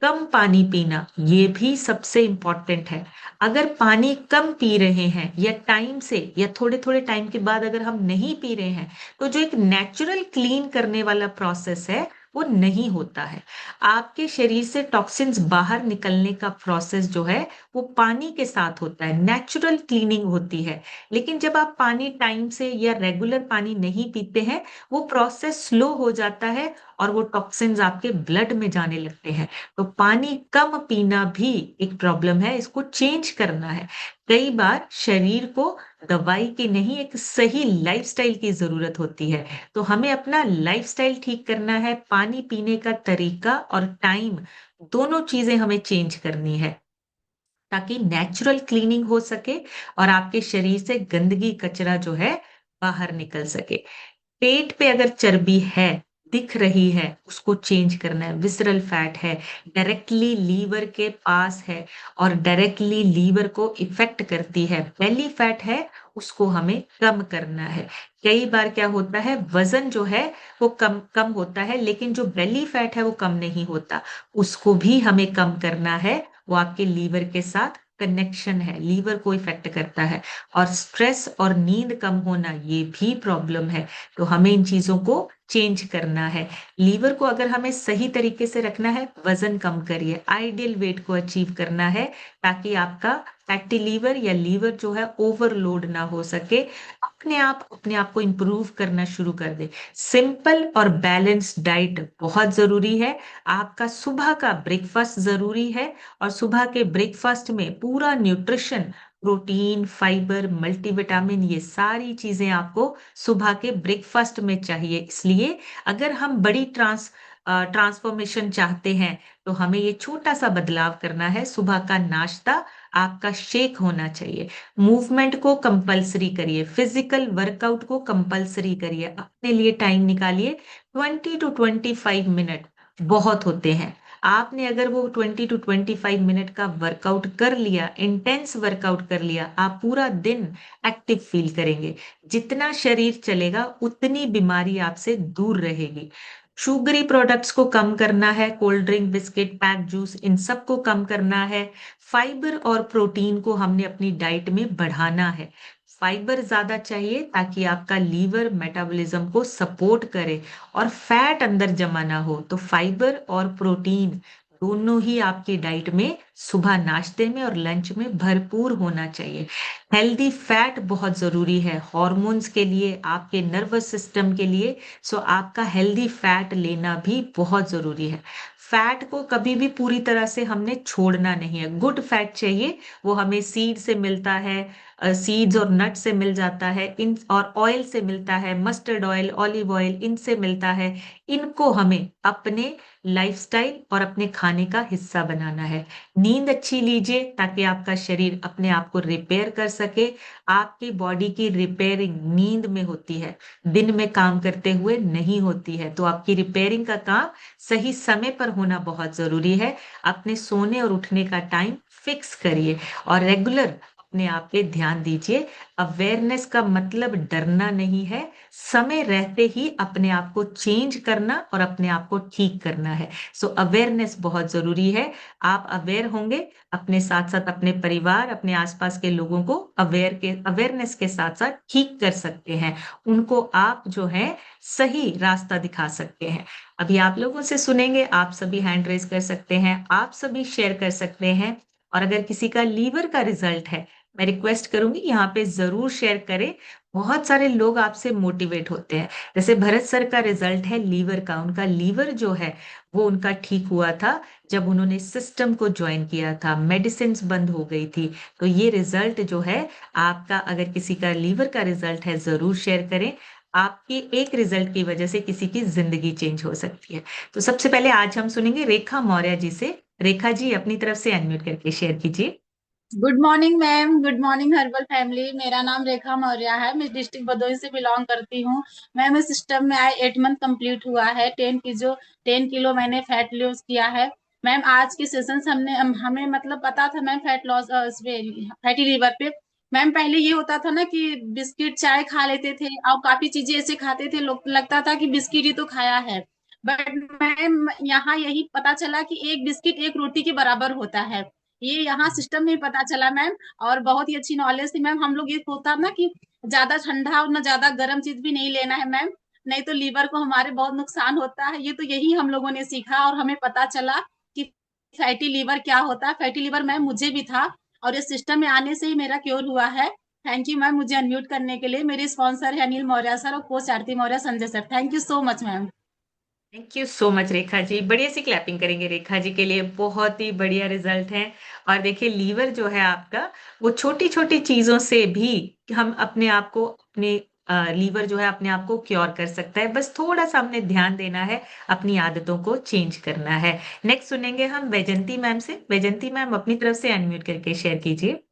कम पानी पीना ये भी सबसे इम्पोर्टेंट है। अगर पानी कम पी रहे हैं या टाइम से या थोड़े थोड़े टाइम के बाद अगर हम नहीं पी रहे हैं, तो जो एक नेचुरल क्लीन करने वाला प्रोसेस है वो नहीं होता है। आपके शरीर से टॉक्सिन्स बाहर निकलने का प्रोसेस जो है वो पानी के साथ होता है, नेचुरल क्लीनिंग होती है। लेकिन जब आप पानी टाइम से या रेगुलर पानी नहीं पीते हैं, वो प्रोसेस स्लो हो जाता है और वो टॉक्सिन्स आपके ब्लड में जाने लगते हैं। तो पानी कम पीना भी एक प्रॉब्लम है, इसको चेंज करना है। कई बार शरीर को दवाई की नहीं, एक सही लाइफस्टाइल की जरूरत होती है। तो हमें अपना लाइफस्टाइल ठीक करना है, पानी पीने का तरीका और टाइम दोनों चीजें हमें चेंज करनी है, ताकि नेचुरल क्लीनिंग हो सके और आपके शरीर से गंदगी कचरा जो है बाहर निकल सके। पेट पे अगर चर्बी है, दिख रही है, उसको चेंज करना है। विसरल फैट है, डायरेक्टली लीवर के पास है और डायरेक्टली लीवर को इफेक्ट करती है। बेली फैट है, उसको हमें कम करना है। कई बार क्या होता है, वजन जो है वो कम कम होता है, लेकिन जो बेली फैट है वो कम नहीं होता, उसको भी हमें कम करना है। वो आपके लीवर के साथ कनेक्शन है, लीवर को इफेक्ट करता है। और स्ट्रेस और नींद कम होना ये भी प्रॉब्लम है। तो हमें इन चीजों को चेंज करना है। लीवर को अगर हमें सही तरीके से रखना है, वजन कम करिए, आइडियल वेट को अचीव करना है, ताकि आपका फैटी लीवर या लीवर जो है ओवरलोड ना हो सके। अपने आप को इम्प्रूव करना शुरू कर दे। सिंपल और बैलेंस्ड डाइट बहुत जरूरी है। आपका सुबह का ब्रेकफास्ट जरूरी है, और सुबह के ब्रेकफास्ट में पूरा न्यूट्रिशन, प्रोटीन, फाइबर, मल्टीविटामिन, ये सारी चीजें आपको सुबह के ब्रेकफास्ट में चाहिए। इसलिए अगर हम बड़ी ट्रांसफॉर्मेशन चाहते हैं, तो हमें ये छोटा सा बदलाव करना है। सुबह का नाश्ता आपका शेक होना चाहिए। मूवमेंट को कंपलसरी करिए, फिजिकल वर्कआउट को कंपलसरी करिए, अपने लिए टाइम निकालिए। 20 to 25 मिनट बहुत होते हैं। आपने अगर वो 20 to 25 मिनट का वर्कआउट कर लिया, इंटेंस वर्कआउट कर लिया, आप पूरा दिन एक्टिव फील करेंगे। जितना शरीर चलेगा उतनी बीमारी आपसे दूर रहेगी। शुगरी प्रोडक्ट्स को कम करना है, cold drink, biscuit, pack juice, इन सब को कम करना है। फाइबर और प्रोटीन को हमने अपनी डाइट में बढ़ाना है। फाइबर ज्यादा चाहिए ताकि आपका लीवर मेटाबॉलिज्म को सपोर्ट करे और फैट अंदर जमा ना हो। तो फाइबर और प्रोटीन दोनों ही आपकी डाइट में सुबह नाश्ते में और लंच में भरपूर होना चाहिए। हेल्दी फैट बहुत जरूरी है हॉर्मोन्स के लिए, आपके नर्वस सिस्टम के लिए। सो आपका हेल्दी फैट लेना भी बहुत जरूरी है। फैट को कभी भी पूरी तरह से हमने छोड़ना नहीं है। गुड फैट चाहिए, वो हमें सीड से मिलता है, सीड्स और नट से मिल जाता है, इन और ऑयल से मिलता है, मस्टर्ड ऑयल, ऑलिव ऑयल, इनसे मिलता है। इनको हमें अपने लाइफस्टाइल और अपने खाने का हिस्सा बनाना है। नींद अच्छी लीजिए ताकि आपका शरीर अपने आप को रिपेयर कर सके। आपकी बॉडी की रिपेयरिंग नींद में होती है, दिन में काम करते हुए नहीं होती है। तो आपकी रिपेयरिंग का काम सही समय पर होना बहुत जरूरी है। अपने सोने और उठने का टाइम फिक्स करिए और रेगुलर अपने आप पे ध्यान दीजिए। अवेयरनेस का मतलब डरना नहीं है, समय रहते ही अपने आप को चेंज करना और अपने आप को ठीक करना है। सो अवेयरनेस बहुत जरूरी है। आप अवेयर होंगे, अपने साथ साथ अपने परिवार, अपने आसपास के लोगों को अवेयरनेस के साथ साथ ठीक कर सकते हैं। उनको आप जो है सही रास्ता दिखा सकते हैं। अभी आप लोगों से सुनेंगे, आप सभी हैंड रेज कर सकते हैं, आप सभी शेयर कर सकते हैं। और अगर किसी का लीवर का रिजल्ट है, मैं रिक्वेस्ट करूंगी यहाँ पे जरूर शेयर करें। बहुत सारे लोग आपसे मोटिवेट होते हैं। जैसे भरत सर का रिजल्ट है लीवर का, उनका लीवर जो है वो उनका ठीक हुआ था जब उन्होंने सिस्टम को ज्वाइन किया था, मेडिसिन बंद हो गई थी। तो ये रिजल्ट जो है आपका, अगर किसी का लीवर का रिजल्ट है जरूर शेयर करें। आपके एक रिजल्ट की वजह से किसी की जिंदगी चेंज हो सकती है। तो सबसे पहले आज हम सुनेंगे रेखा मौर्य जी से। रेखा जी अपनी तरफ से अनम्यूट करके शेयर कीजिए। Good morning ma'am. Good morning herbal family. मेरा नाम रेखा मौर्य है। मैं डिस्ट्रिक्ट भदोही से बिलोंग करती हूँ। मैम इस सिस्टम में आए 8 मंथ कंप्लीट हुआ है। 10 किलो मैंने फैट लॉस किया है। मैम आज के सेशंस हमें मतलब पता था ma'am fat loss fatty liver पे। मैम पहले ये होता था ना कि बिस्किट चाय खा लेते थे और काफी चीजें ऐसे खाते थे, लोग लगता था कि बिस्किट ही तो खाया है। बट मैम यहाँ यही पता चला कि एक बिस्किट एक रोटी के बराबर होता है। ये यहाँ सिस्टम में पता चला मैम। और बहुत ही अच्छी नॉलेज थी मैम। हम लोग ये होता ना कि ज्यादा ठंडा और ना ज्यादा गर्म चीज भी नहीं लेना है मैम, नहीं तो लीवर को हमारे बहुत नुकसान होता है। ये तो यही हम लोगों ने सीखा और हमें पता चला कि फैटी लीवर क्या होता है। फैटी लीवर मैम मुझे भी था, और इस सिस्टम में आने से ही मेरा क्योर हुआ है। थैंक यू मैम मुझे अनम्यूट करने के लिए। मेरे स्पॉन्सर है अनिल मौर्य सर और coach Aarti Maurya Sanjay sir. Thank you so much ma'am. Thank you so much Rekha ji, बढ़िया सी क्लैपिंग करेंगे रेखा जी के लिए, बहुत ही बढ़िया रिजल्ट है। और देखिए लीवर जो है आपका, वो छोटी छोटी चीजों से भी हम अपने आप को, अपने लीवर जो है अपने आप को क्योर कर सकता है। बस थोड़ा सा हमने ध्यान देना है, अपनी आदतों को चेंज करना है। नेक्स्ट सुनेंगे हम वैजंती मैम से। वैजंती मैम अपनी तरफ से अनम्यूट करके शेयर कीजिए।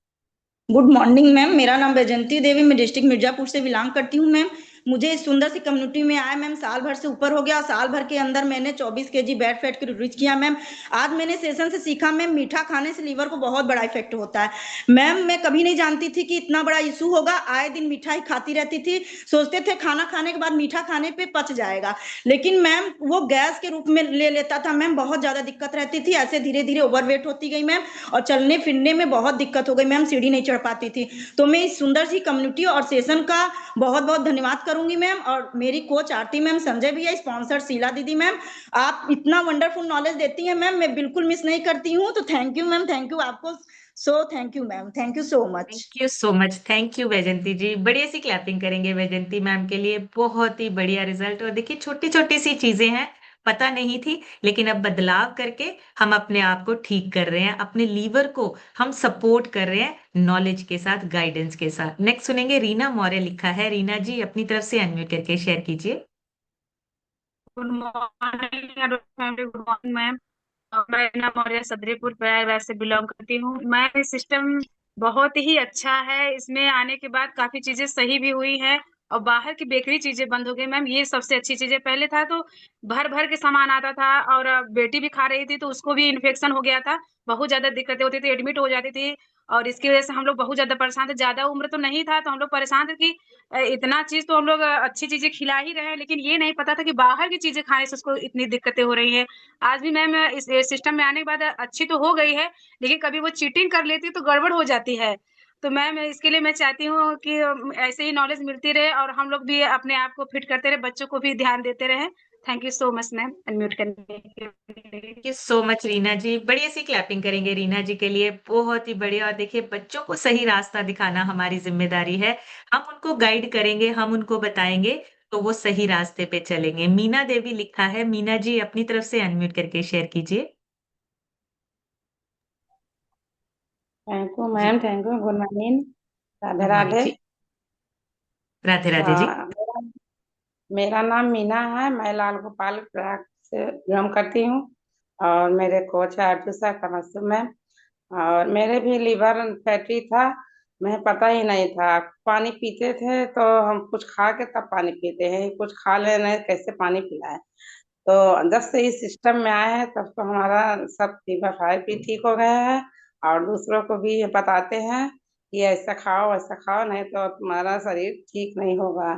गुड मॉर्निंग मैम, मेरा नाम वैजंती देवी, मैं डिस्ट्रिक्ट मिर्जापुर से बिलोंग करती हूँ मैम। मुझे इस सुंदर सी कम्युनिटी में आया मैम, साल भर से ऊपर हो गया। साल भर के अंदर मैंने 24 kg बैड फैट को रीच किया मैम। आज मैंने सेशन से सीखा मैम, मीठा खाने से लीवर को बहुत बड़ा इफेक्ट होता है मैम। मैं कभी नहीं जानती थी कि इतना बड़ा इशू होगा। आए दिन मिठाई खाती रहती थी, सोचते थे खाना खाने के बाद मीठा खाने पे पच जाएगा, लेकिन मैम वो गैस के रूप में ले लेता था मैम। बहुत ज्यादा दिक्कत रहती थी, ऐसे धीरे धीरे ओवरवेट होती गई मैम, और चलने फिरने में बहुत दिक्कत हो गई मैम, सीढ़ी नहीं चढ़ पाती थी। तो मैं इस सुंदर सी कम्युनिटी और सेशन का बहुत बहुत धन्यवाद करूंगी मैम। और मेरी कोच आरती मैम, संजय भैया, स्पॉन्सर शीला दीदी मैम, आप इतना वंडरफुल नॉलेज देती हैं मैम, मैं बिल्कुल मिस नहीं करती हूँ। तो thank you ma'am, thank you आपको। So thank you ma'am, thank you so much. Thank you so much, thank you Vaijanti ji, बढ़िया सी क्लैपिंग करेंगे वैजंती मैम के लिए, बहुत ही बढ़िया रिजल्ट। और देखिए छोटी छोटी सी चीजें हैं, पता नहीं थी, लेकिन अब बदलाव करके हम अपने आप को ठीक कर रहे हैं, अपने लीवर को हम सपोर्ट कर रहे हैं नॉलेज के साथ, गाइडेंस के साथ। नेक्स्ट सुनेंगे रीना मौर्य लिखा है। रीना जी अपनी तरफ से अनम्यूट करके शेयर कीजिए। Good morning family, good morning ma'am. मैं ना मौर्य सदरीपुर पैर वैसे बिलोंग करती हूँ। मैं सिस्टम बहुत ही अच्छा है, इसमें आने के बाद काफी चीजें सही भी हुई है और बाहर की बेकरी चीजें बंद हो गई मैम। ये सबसे अच्छी चीजें, पहले था तो भर भर के सामान आता था और बेटी भी खा रही थी तो उसको भी इन्फेक्शन हो गया था, बहुत ज्यादा दिक्कतें होती थी, एडमिट हो जाती थी। और इसकी वजह से हम लोग बहुत ज्यादा परेशान थे। ज्यादा उम्र तो नहीं था तो हम लोग परेशान थे कि इतना चीज तो हम लोग अच्छी चीजें खिला ही रहे हैं, लेकिन ये नहीं पता था कि बाहर की चीजें खाने से उसको इतनी दिक्कतें हो रही है। आज भी मैम इस सिस्टम में आने के बाद अच्छी तो हो गई है, लेकिन कभी वो चीटिंग कर लेती है तो गड़बड़ हो जाती है। तो मैम इसके लिए मैं चाहती हूँ कि ऐसे ही नॉलेज मिलती रहे और हम लोग भी अपने आप को फिट करते रहे, बच्चों को भी ध्यान देते रहे। Thank you so much ma'am unmute करने के लिए। Thank you so much Reena ji, बढ़िया सी क्लैपिंग करेंगे रीना जी के लिए, बहुत ही बढ़िया। और देखिए बच्चों को सही रास्ता दिखाना हमारी जिम्मेदारी है, हम उनको गाइड करेंगे, हम उनको बताएंगे, तो वो सही रास्ते पे चलेंगे। मीना देवी लिखा है। मीना जी अपनी तरफ से अनम्यूट करके शेयर कीजिए। थैंक यू जी, ma'am, thank you. Good morning, Radhe good morning Radhe. जी। राधे राधे जी। मेरा मेरा नाम मीना है, मैं लाल गोपाल प्रयाग से बिलोंग करती हूँ। और मेरे कोच है अर्जुसा कमस्सु मैम। और मेरे भी लीवर फैटी था, मैं पता ही नहीं था। पानी पीते थे तो हम कुछ खा के तब पानी पीते हैं, कुछ खा लेने कैसे पानी पिलाए। तो जब से इस सिस्टम में आए हैं तब तो हमारा सब लीवर फाइव भी ठीक हो गया है। और दूसरों को भी बताते हैं कि ऐसा खाओ ऐसा खाओ, नहीं तो तुम्हारा शरीर ठीक नहीं होगा।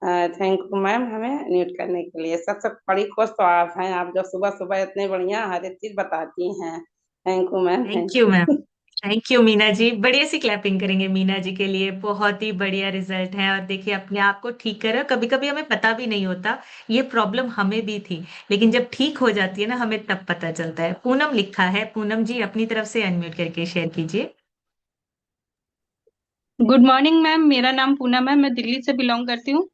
थैंक यू मैम हमें म्यूट करने के लिए। सबसे बड़ी कोच तो आप हैं, आप जो सुबह सुबह इतने बढ़िया हर एक चीज बताती हैं। Thank you ma'am, thank thank you ma'am. You. Thank you Meena ji, बढ़िया सी क्लैपिंग करेंगे मीना जी के लिए, बहुत ही बढ़िया रिजल्ट है। और देखिए अपने आप को ठीक करें, कभी कभी हमें पता भी नहीं होता, ये प्रॉब्लम हमें भी थी, लेकिन जब ठीक हो जाती है ना हमें तब पता चलता है। पूनम लिखा है। पूनम जी अपनी तरफ से अनम्यूट करके शेयर कीजिए। गुड मॉर्निंग मैम, मेरा नाम पूनम है, मैं दिल्ली से बिलोंग करती हूँ।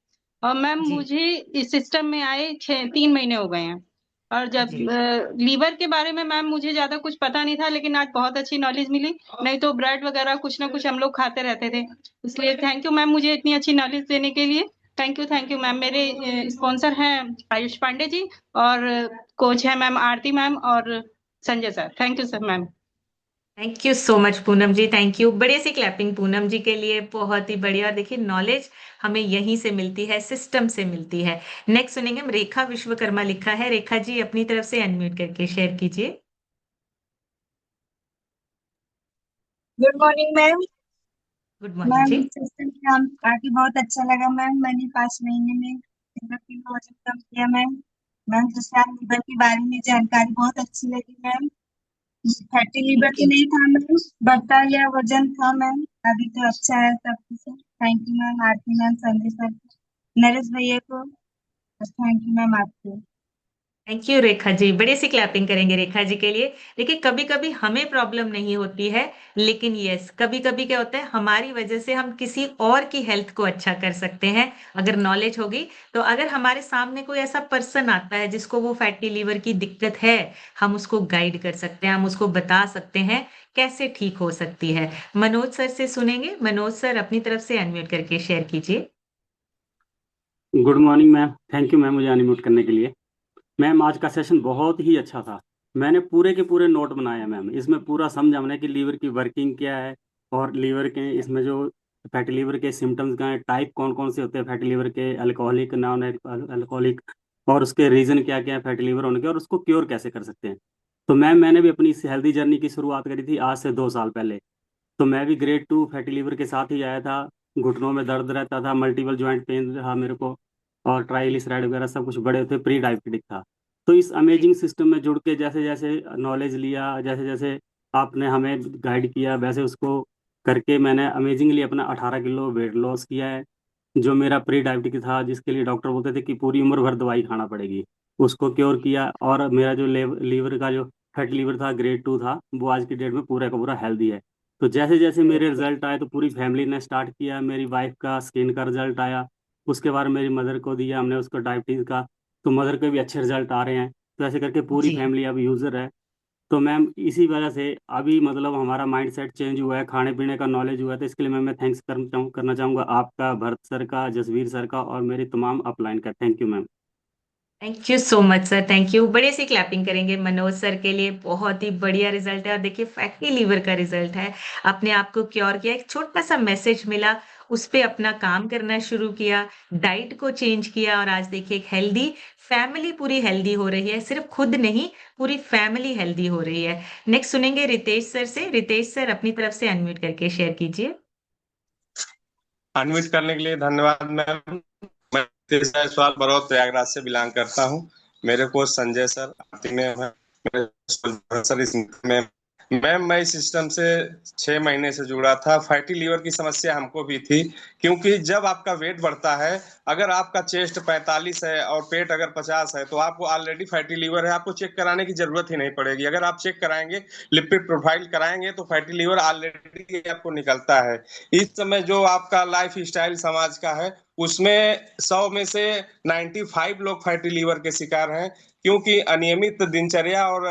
और मैम जी मुझे इस सिस्टम में आए 3 महीने हो गए हैं। और जब जी लीवर के बारे में मैम मुझे ज्यादा कुछ पता नहीं था, लेकिन आज बहुत अच्छी नॉलेज मिली। नहीं तो ब्रेड वगैरह कुछ ना कुछ हम लोग खाते रहते थे। इसलिए थैंक यू मैम मुझे इतनी अच्छी नॉलेज देने के लिए। Thank you ma'am. मेरे स्पॉन्सर हैं आयुष पांडे जी, और कोच है मैम आरती मैम और Sanjay sir. Thank you sir ma'am. Thank you so much Poonam ji, thank you. बढ़िया सी क्लैपिंग पूनम जी के लिए, बहुत ही बढ़िया। और देखिए नॉलेज हमें यहीं से मिलती है, सिस्टम से मिलती है। नेक्स्ट सुनेंगे हम रेखा विश्वकर्मा लिखा है। रेखा जी अपनी तरफ से अनम्यूट करके शेयर कीजिए। Good morning ma'am. Good morning ma'am जी। सिस्टम में आके बहुत अच्छा लगा मैम। मैंने 5 महीने में 13 किलो वजन कम किया मैम। मैम जिससे आप लीवर के बारे में जानकारी बहुत अच्छी लगी मैम। फैटी लीवर थैंक तो यू। नहीं था मैम, बढ़ता या वजन था मैम। अभी तो अच्छा है सब कुछ। Thank you ma'am, Aarti ma'am, Sanjay sir, Naresh भैया को, थैंक यू मैम आपको। थैंक यू रेखा जी, बड़े से क्लैपिंग करेंगे रेखा जी के लिए। देखिए कभी कभी हमें प्रॉब्लम नहीं होती है, लेकिन यस कभी कभी क्या होता है हमारी वजह से हम किसी और की हेल्थ को अच्छा कर सकते हैं अगर नॉलेज होगी। तो अगर हमारे सामने कोई ऐसा पर्सन आता है जिसको वो फैटी लीवर की दिक्कत है, हम उसको गाइड कर सकते हैं, हम उसको बता सकते हैं कैसे ठीक हो सकती है। मनोज सर से सुनेंगे। मनोज सर अपनी तरफ से अनम्यूट करके शेयर कीजिए। Good morning ma'am, thank you ma'am मुझे अनम्यूट करने के लिए। मैम आज का सेशन बहुत ही अच्छा था। मैंने पूरे के पूरे नोट बनाए हैं मैम, इसमें पूरा समझा हमने कि लीवर की वर्किंग क्या है और लीवर के इसमें जो फैटी लीवर के सिम्टम्स क्या हैं, टाइप कौन कौन से होते हैं फैटी लीवर के, अल्कोहलिक नॉन अल्कोहलिक, और उसके रीजन क्या क्या है फैटी लीवर होने के, और उसको क्योर कैसे कर सकते हैं। तो मैम मैंने भी अपनी इस हेल्दी जर्नी की शुरुआत करी थी आज से 2 साल पहले। तो मैं भी ग्रेड 2 फैटी लीवर के साथ ही आया था। घुटनों में दर्द रहता था, मल्टीपल जॉइंट पेन था मेरे को, और ट्राइग्लिसराइड वगैरह सब कुछ बड़े थे, प्री डायबिटिक था। तो इस अमेजिंग सिस्टम में जुड़ के जैसे जैसे नॉलेज लिया, जैसे जैसे आपने हमें गाइड किया, वैसे उसको करके मैंने अमेजिंगली अपना 18 किलो वेट लॉस किया है। जो मेरा प्री डायबिटिक था, जिसके लिए डॉक्टर बोलते थे कि पूरी उम्र भर दवाई खाना पड़ेगी, उसको क्योर किया। और मेरा जो लीवर का जो फैटी लीवर था ग्रेड 2 था, वो आज की डेट में पूरा का पूरा हेल्दी है। तो जैसे जैसे मेरे रिजल्ट आए तो पूरी फैमिली ने स्टार्ट किया। मेरी वाइफ का स्किन का रिजल्ट आया, उसके बाद मेरी मदर को दिया हमने उसको डायबिटीज का, तो मदर के भी अच्छे रिजल्ट आ रहे हैं। तो ऐसे करके पूरी जी। फैमिली अब यूजर है। तो मैम इसी वजह से अभी मतलब हमारा माइंड सेट चेंज हुआ है, खाने पीने का नॉलेज हुआ है। तो इसके लिए मैं थैंक्स करना चाहूँगा आपका, भरत सर का, जसवीर सर का, और मेरी तमाम अपलाइन का। Thank you ma'am. Thank you so much sir, thank you. बड़े से क्लैपिंग करेंगे मनोज सर के लिए। बहुत ही बढ़िया रिजल्ट है, और देखिए फैटी लीवर का रिजल्ट है। अपने आप को क्योर किया, एक छोटा सा मैसेज मिला, उस पे अपना काम करना शुरू किया, डाइट को चेंज किया, और आज देखिए एक हेल्दी फैमिली पूरी हेल्दी हो रही है। सिर्फ खुद नहीं, पूरी फैमिली हेल्दी हो रही है। नेक्स्ट सुनेंगे रितेश सर से। रितेश सर अपनी तरफ से अनम्यूट करके शेयर कीजिए। अनम्यूट करने के लिए धन्यवाद मैम। मैं रितेश जायसवाल बरौत प्रयागराज से बिलोंग करता हूँ। मेरे कोच संजय सर, आरती मैम है, मेरे सर मैम। मैम मैं इस सिस्टम से 6 महीने से जुड़ा था। फैटी लीवर की समस्या हमको भी थी, क्योंकि जब आपका वेट बढ़ता है, अगर आपका चेस्ट 45 है और पेट अगर 50 है, तो आपको ऑलरेडी फैटी लीवर है, आपको चेक कराने की जरूरत ही नहीं पड़ेगी। अगर आप चेक कराएंगे, लिपिड प्रोफाइल कराएंगे, तो फैटी लीवर ऑलरेडी आपको निकलता है। इस समय जो आपका लाइफ स्टाइल समाज का है, उसमें 100 में से 95 लोग फैटी लीवर के शिकार हैं, क्योंकि अनियमित दिनचर्या और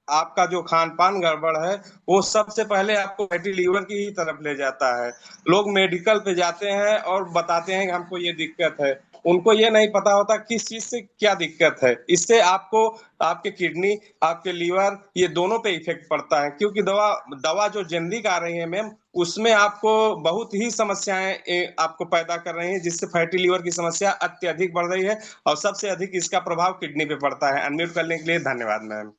आपका जो खान पान गड़बड़ है, वो सबसे पहले आपको फैटी लीवर की ही तरफ ले जाता है। लोग मेडिकल पे जाते हैं और बताते हैं कि हमको ये दिक्कत है, उनको ये नहीं पता होता किस चीज से क्या दिक्कत है। इससे आपको आपके किडनी, आपके लीवर, ये दोनों पे इफेक्ट पड़ता है, क्योंकि दवा दवा जो जेनरिक आ रही है मैम, उसमें आपको बहुत ही समस्याएं आपको पैदा कर रही हैं, जिससे फैटी लीवर की समस्या अत्यधिक बढ़ रही है, और सबसे अधिक इसका प्रभाव किडनी पे पड़ता है। अनम्यूट करने के लिए धन्यवाद ma'am.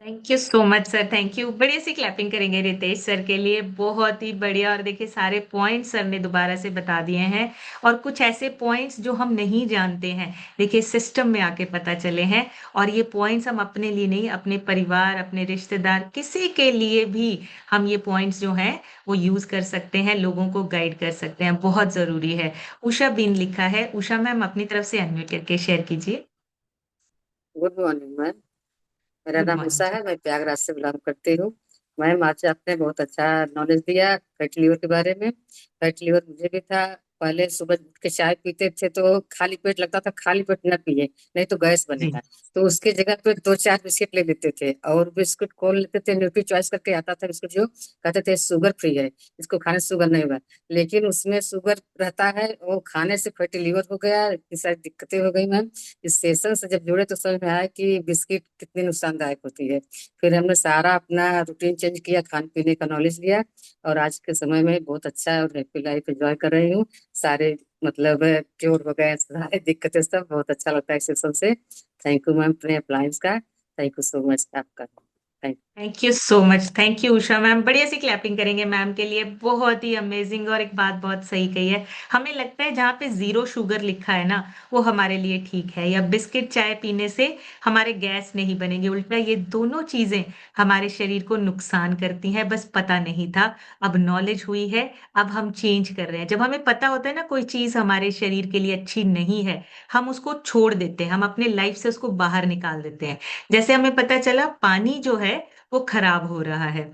Thank you so much sir, thank you. बड़े से क्लैपिंग करेंगे रितेश सर के लिए। बहुत ही बढ़िया। और देखिए सारे पॉइंट्स सर ने दोबारा से बता दिए हैं, और कुछ ऐसे पॉइंट्स जो हम नहीं जानते हैं, देखिए सिस्टम में आके पता चले हैं। और ये पॉइंट्स हम अपने लिए नहीं, अपने परिवार, अपने रिश्तेदार, किसी के लिए भी हम ये पॉइंट्स जो हैं वो यूज कर सकते हैं, लोगों को गाइड कर सकते हैं। बहुत जरूरी है। उषा बिन लिखा है। उषा मैम अपनी तरफ से अनम्यूट करके शेयर कीजिए। Good morning ma'am. मेरा गुड नाम उषा मॉर्निंग। है, मैं प्रयागराज से बिलोंग करती हूँ। मैम आज आपने बहुत अच्छा नॉलेज दिया फैटी लीवर के बारे में। फैटी लीवर मुझे भी था। पहले सुबह उठ के चाय पीते थे तो खाली पेट लगता था, खाली पेट न पिए नहीं तो गैस जी। बनेगा। तो उसके जगह पे 2-4 बिस्किट ले लेते थे, और बिस्कुट कौन लेते थे, न्यूट्री चॉइस करके आता था बिस्कुट, जो कहते थे शुगर फ्री है, इसको खाने से शुगर नहीं होगा। लेकिन उसमें शुगर रहता है, वो खाने से फैटी लीवर हो गया, इतनी सारी दिक्कतें हो गई मैम। इस सेशन से जब जुड़े तो समझ में आया कि बिस्किट कितनी नुकसानदायक होती है। फिर हमने सारा अपना रूटीन चेंज किया, खाने पीने का नॉलेज लिया, और आज के समय में बहुत अच्छा है और हैप्पी लाइफ एंजॉय कर रही हूँ। सारे मतलब क्योर हो गए, सारे दिक्कतें सब बहुत अच्छा लगता है सेशन से। थैंक यू मैम अपने अप्लायंस का। थैंक यू सो मच आपका। Thank thank you so much, thank you Usha ma'am. बढ़िया सी क्लैपिंग करेंगे मैम के लिए, बहुत ही अमेजिंग। और एक बात बहुत सही कही है, हमें लगता है जहाँ पे जीरो शुगर लिखा है ना वो हमारे लिए ठीक है, या बिस्किट चाय पीने से हमारे गैस नहीं बनेगी, उल्टा ये दोनों चीजें हमारे शरीर को नुकसान करती हैं। बस पता नहीं था, अब नॉलेज हुई है, अब हम चेंज कर रहे हैं। जब हमें पता होता है ना कोई चीज हमारे शरीर के लिए अच्छी नहीं है, हम उसको छोड़ देते हैं, हम अपने लाइफ से उसको बाहर निकाल देते हैं। जैसे हमें पता चला पानी जो है वो खराब हो रहा है,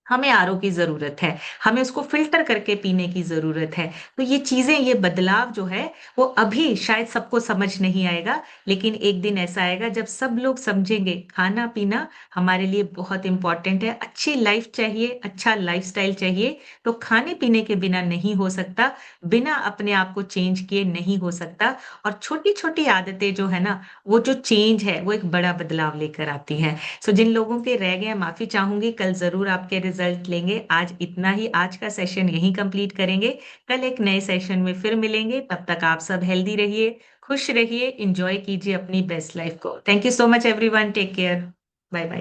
हमें आरओ की जरूरत है, हमें उसको फिल्टर करके पीने की जरूरत है। तो ये चीजें, ये बदलाव जो है वो अभी शायद सबको समझ नहीं आएगा, लेकिन एक दिन ऐसा आएगा जब सब लोग समझेंगे खाना पीना हमारे लिए बहुत इंपॉर्टेंट है। अच्छी लाइफ चाहिए, अच्छा लाइफस्टाइल चाहिए, तो खाने पीने के बिना नहीं हो सकता, बिना अपने आप को चेंज किए नहीं हो सकता। और छोटी छोटी आदतें जो है ना, वो जो चेंज है वो एक बड़ा बदलाव लेकर आती है। सो जिन लोगों के रह गए, माफी चाहूंगी, कल जरूर आपके रिजल्ट लेंगे। आज इतना ही, आज का सेशन यहीं कंप्लीट करेंगे। कल एक नए सेशन में फिर मिलेंगे, तब तक आप सब हेल्दी रहिए, खुश रहिए, इंजॉय कीजिए अपनी बेस्ट लाइफ को। Thank you so much everyone, take care, bye bye.